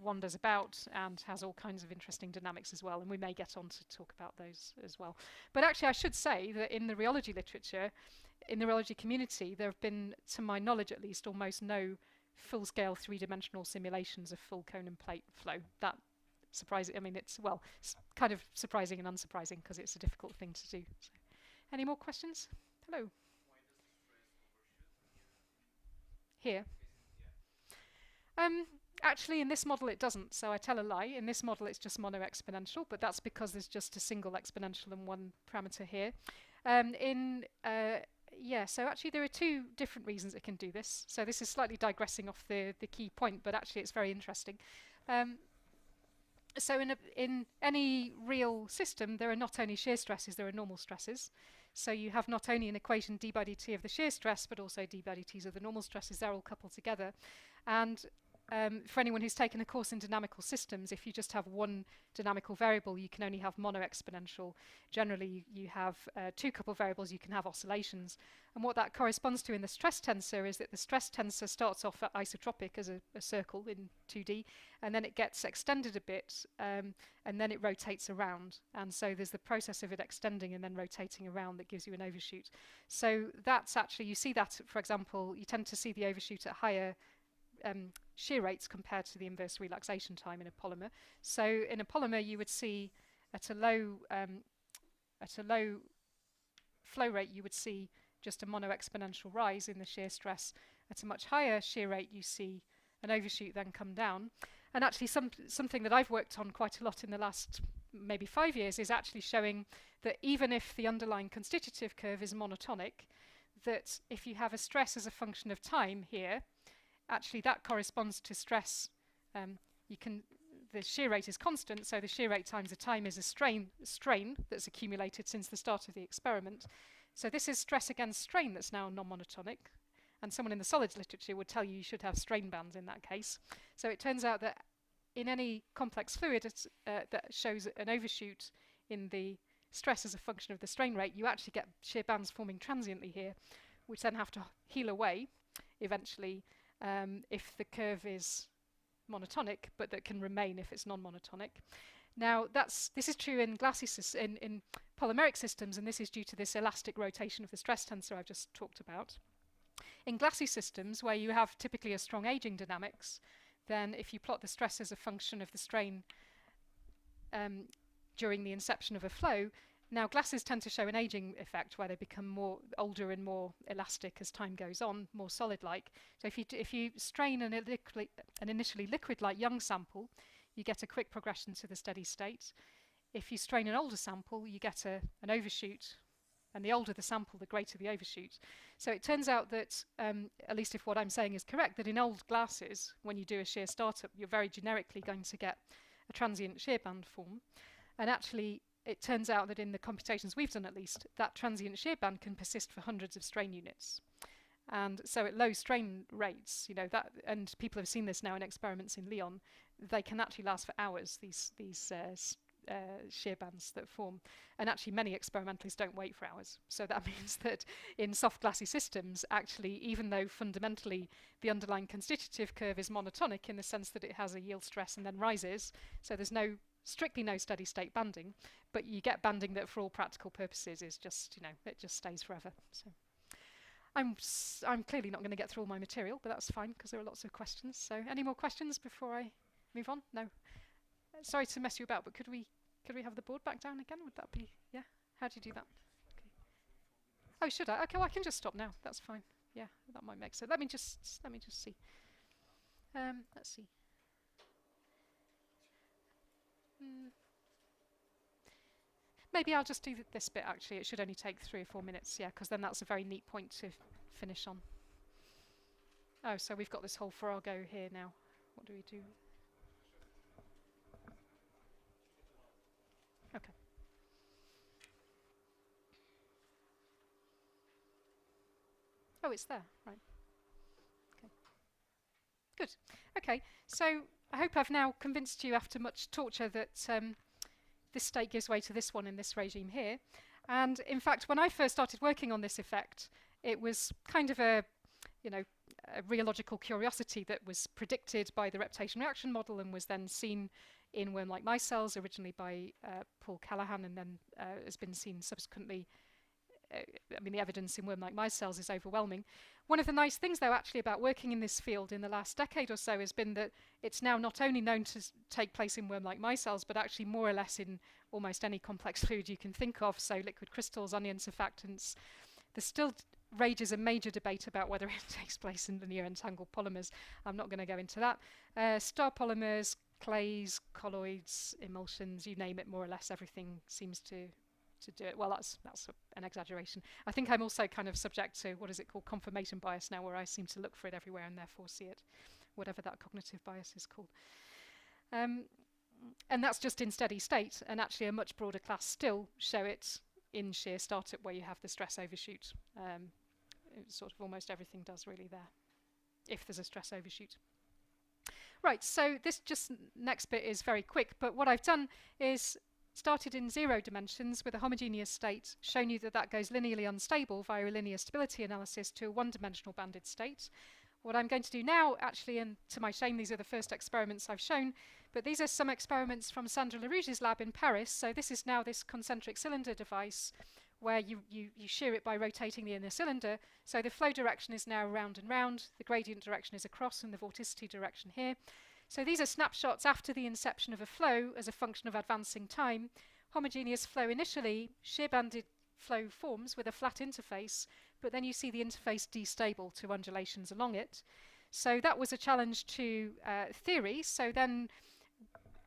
wanders about and has all kinds of interesting dynamics as well, and we may get on to talk about those as well. But actually, I should say that in the rheology literature, in the rheology community, there have been, to my knowledge at least, almost no full-scale three-dimensional simulations of full cone and plate flow. That surprising. I mean, it's kind of surprising and unsurprising because it's a difficult thing to do. So, any more questions? Hello. Here. Actually, in this model it doesn't, so I tell a lie. In this model it's just mono-exponential, but that's because there's just a single exponential and one parameter here. So actually there are two different reasons it can do this. So this is slightly digressing off the key point, but actually it's very interesting. So in any real system, there are not only shear stresses, there are normal stresses. So you have not only an equation d by dt of the shear stress, but also d by dt's of the normal stresses. They're all coupled together. And for anyone who's taken a course in dynamical systems, if you just have one dynamical variable, you can only have mono-exponential. Generally, you have two coupled variables, you can have oscillations. And what that corresponds to in the stress tensor is that the stress tensor starts off at isotropic as a circle in 2D, and then it gets extended a bit, and then it rotates around. And so there's the process of it extending and then rotating around that gives you an overshoot. So that's actually, you see that, for example, you tend to see the overshoot at higher shear rates compared to the inverse relaxation time in a polymer. So in a polymer you would see at a low flow rate you would see just a mono-exponential rise in the shear stress. At a much higher shear rate you see an overshoot then come down. And actually something that I've worked on quite a lot in the last maybe 5 years is actually showing that even if the underlying constitutive curve is monotonic, that if you have a stress as a function of time here, actually that corresponds to stress. The shear rate is constant, so the shear rate times the time is a strain that's accumulated since the start of the experiment. So this is stress against strain that's now non-monotonic, and someone in the solids literature would tell you should have strain bands in that case. So it turns out that in any complex fluid that shows an overshoot in the stress as a function of the strain rate, you actually get shear bands forming transiently here, which then have to heal away eventually if the curve is monotonic, but that can remain if it's non-monotonic. Now this is true in in polymeric systems, and this is due to this elastic rotation of the stress tensor I've just talked about. In glassy systems, where you have typically a strong aging dynamics, then if you plot the stress as a function of the strain during the inception of a flow, now glasses tend to show an aging effect where they become more older and more elastic as time goes on, more solid-like. So if you strain an initially liquid-like young sample, you get a quick progression to the steady state. If you strain an older sample, you get an overshoot, and the older the sample, the greater the overshoot. So it turns out that, at least if what I'm saying is correct, that in old glasses, when you do a shear startup, you're very generically going to get a transient shear band form. And actually, it turns out that in the computations we've done at least, that transient shear band can persist for hundreds of strain units. And so at low strain rates, and people have seen this now in experiments in Lyon, they can actually last for hours, these shear bands that form. And actually many experimentalists don't wait for hours. So that means that in soft glassy systems, actually, even though fundamentally the underlying constitutive curve is monotonic in the sense that it has a yield stress and then rises, so there's strictly no steady state banding, but you get banding that for all practical purposes is just, it just stays forever. So I'm clearly not going to get through all my material, but that's fine because there are lots of questions. So any more questions before I move on? No. Sorry to mess you about, but could we have the board back down again? Would that be, yeah? How do you do that? Okay. Oh, should I? Okay, well, I can just stop now. That's fine. Yeah, that might make sense. Let me just see. Let's see. Mm. Maybe I'll just do this bit actually. It should only take 3 or 4 minutes, yeah, because then that's a very neat point to finish on. Oh, so we've got this whole farrago here now. What do we do? Okay. Oh, it's there, right. Okay. Good. Okay, so I hope I've now convinced you after much torture that this state gives way to this one in this regime here. And in fact, when I first started working on this effect, it was kind of a, you know, a rheological curiosity that was predicted by the reptation reaction model and was then seen in worm-like mice cells, originally by Paul Callahan, and then has been seen subsequently. I mean, the evidence in worm-like mice cells is overwhelming. One of the nice things, though, actually about working in this field in the last decade or so has been that it's now not only known to take place in worm-like mice cells, but actually more or less in almost any complex fluid you can think of, so liquid crystals, onion surfactants. There's still rages a major debate about whether it takes place in linear entangled polymers. I'm not going to go into that. Star polymers, clays, colloids, emulsions, you name it, more or less everything seems to do it. Well, that's an exaggeration. I think I'm also kind of subject to, what is it called, confirmation bias now, where I seem to look for it everywhere and therefore see it, whatever that cognitive bias is called. And that's just in steady state, and actually a much broader class still show it in shear startup, where you have the stress overshoot. Sort of almost everything does really there, if there's a stress overshoot. Right, so this just next bit is very quick, but what I've done is started in 0 dimensions with a homogeneous state, shown you that that goes linearly unstable via a linear stability analysis to a 1-dimensional banded state. What I'm going to do now, actually, and to my shame, these are the first experiments I've shown, but these are some experiments from Sandra Larouge's lab in Paris. So this is now this concentric cylinder device where you shear it by rotating the inner cylinder. So the flow direction is now round and round, the gradient direction is across, and the vorticity direction here. So these are snapshots after the inception of a flow as a function of advancing time. Homogeneous flow initially, shear banded flow forms with a flat interface, but then you see the interface destable to undulations along it. So that was a challenge to theory. So then,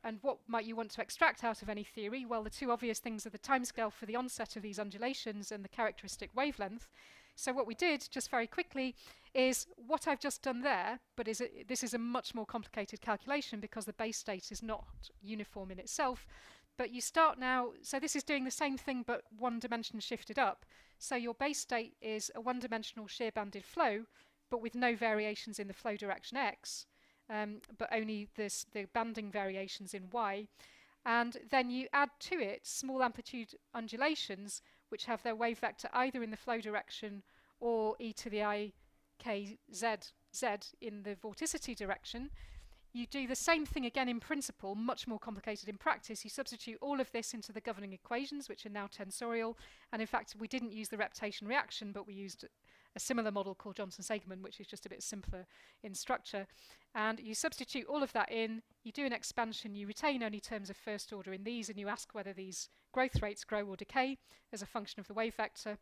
and what might you want to extract out of any theory? Well, the two obvious things are the timescale for the onset of these undulations and the characteristic wavelength. So what we did, just very quickly, is what I've just done there, but this is a much more complicated calculation because the base state is not uniform in itself. But you start now, so this is doing the same thing but 1 dimension shifted up. So your base state is a 1-dimensional shear banded flow, but with no variations in the flow direction x, but only the banding variations in y. And then you add to it small amplitude undulations, which have their wave vector either in the flow direction or e to the I k z in the vorticity direction. You do the same thing again in principle, much more complicated in practice. You substitute all of this into the governing equations, which are now tensorial. And in fact, we didn't use the reptation reaction, but we used a similar model called Johnson-Sagerman, which is just a bit simpler in structure. And you substitute all of that in, you do an expansion, you retain only terms of first order in these, and you ask whether these growth rates grow or decay as a function of the wave vector.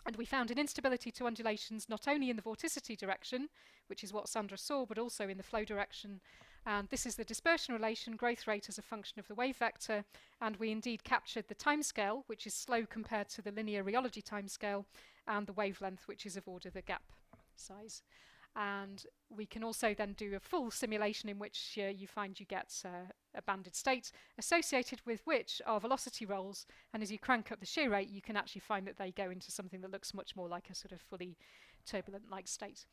And we found an instability to undulations not only in the vorticity direction, which is what Sandra saw, but also in the flow direction. And this is the dispersion relation, growth rate as a function of the wave vector. And we indeed captured the timescale, which is slow compared to the linear rheology timescale, and the wavelength, which is of order the gap size. And we can also then do a full simulation in which you find you get a banded state, associated with which are velocity rolls. And as you crank up the shear rate, you can actually find that they go into something that looks much more like a sort of fully turbulent-like state.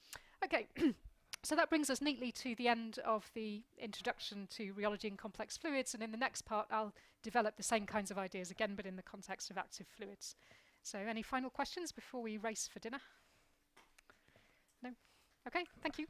Okay, so that brings us neatly to the end of the introduction to rheology and complex fluids. And in the next part, I'll develop the same kinds of ideas again, but in the context of active fluids. So any final questions before we race for dinner? No? Okay, thank you.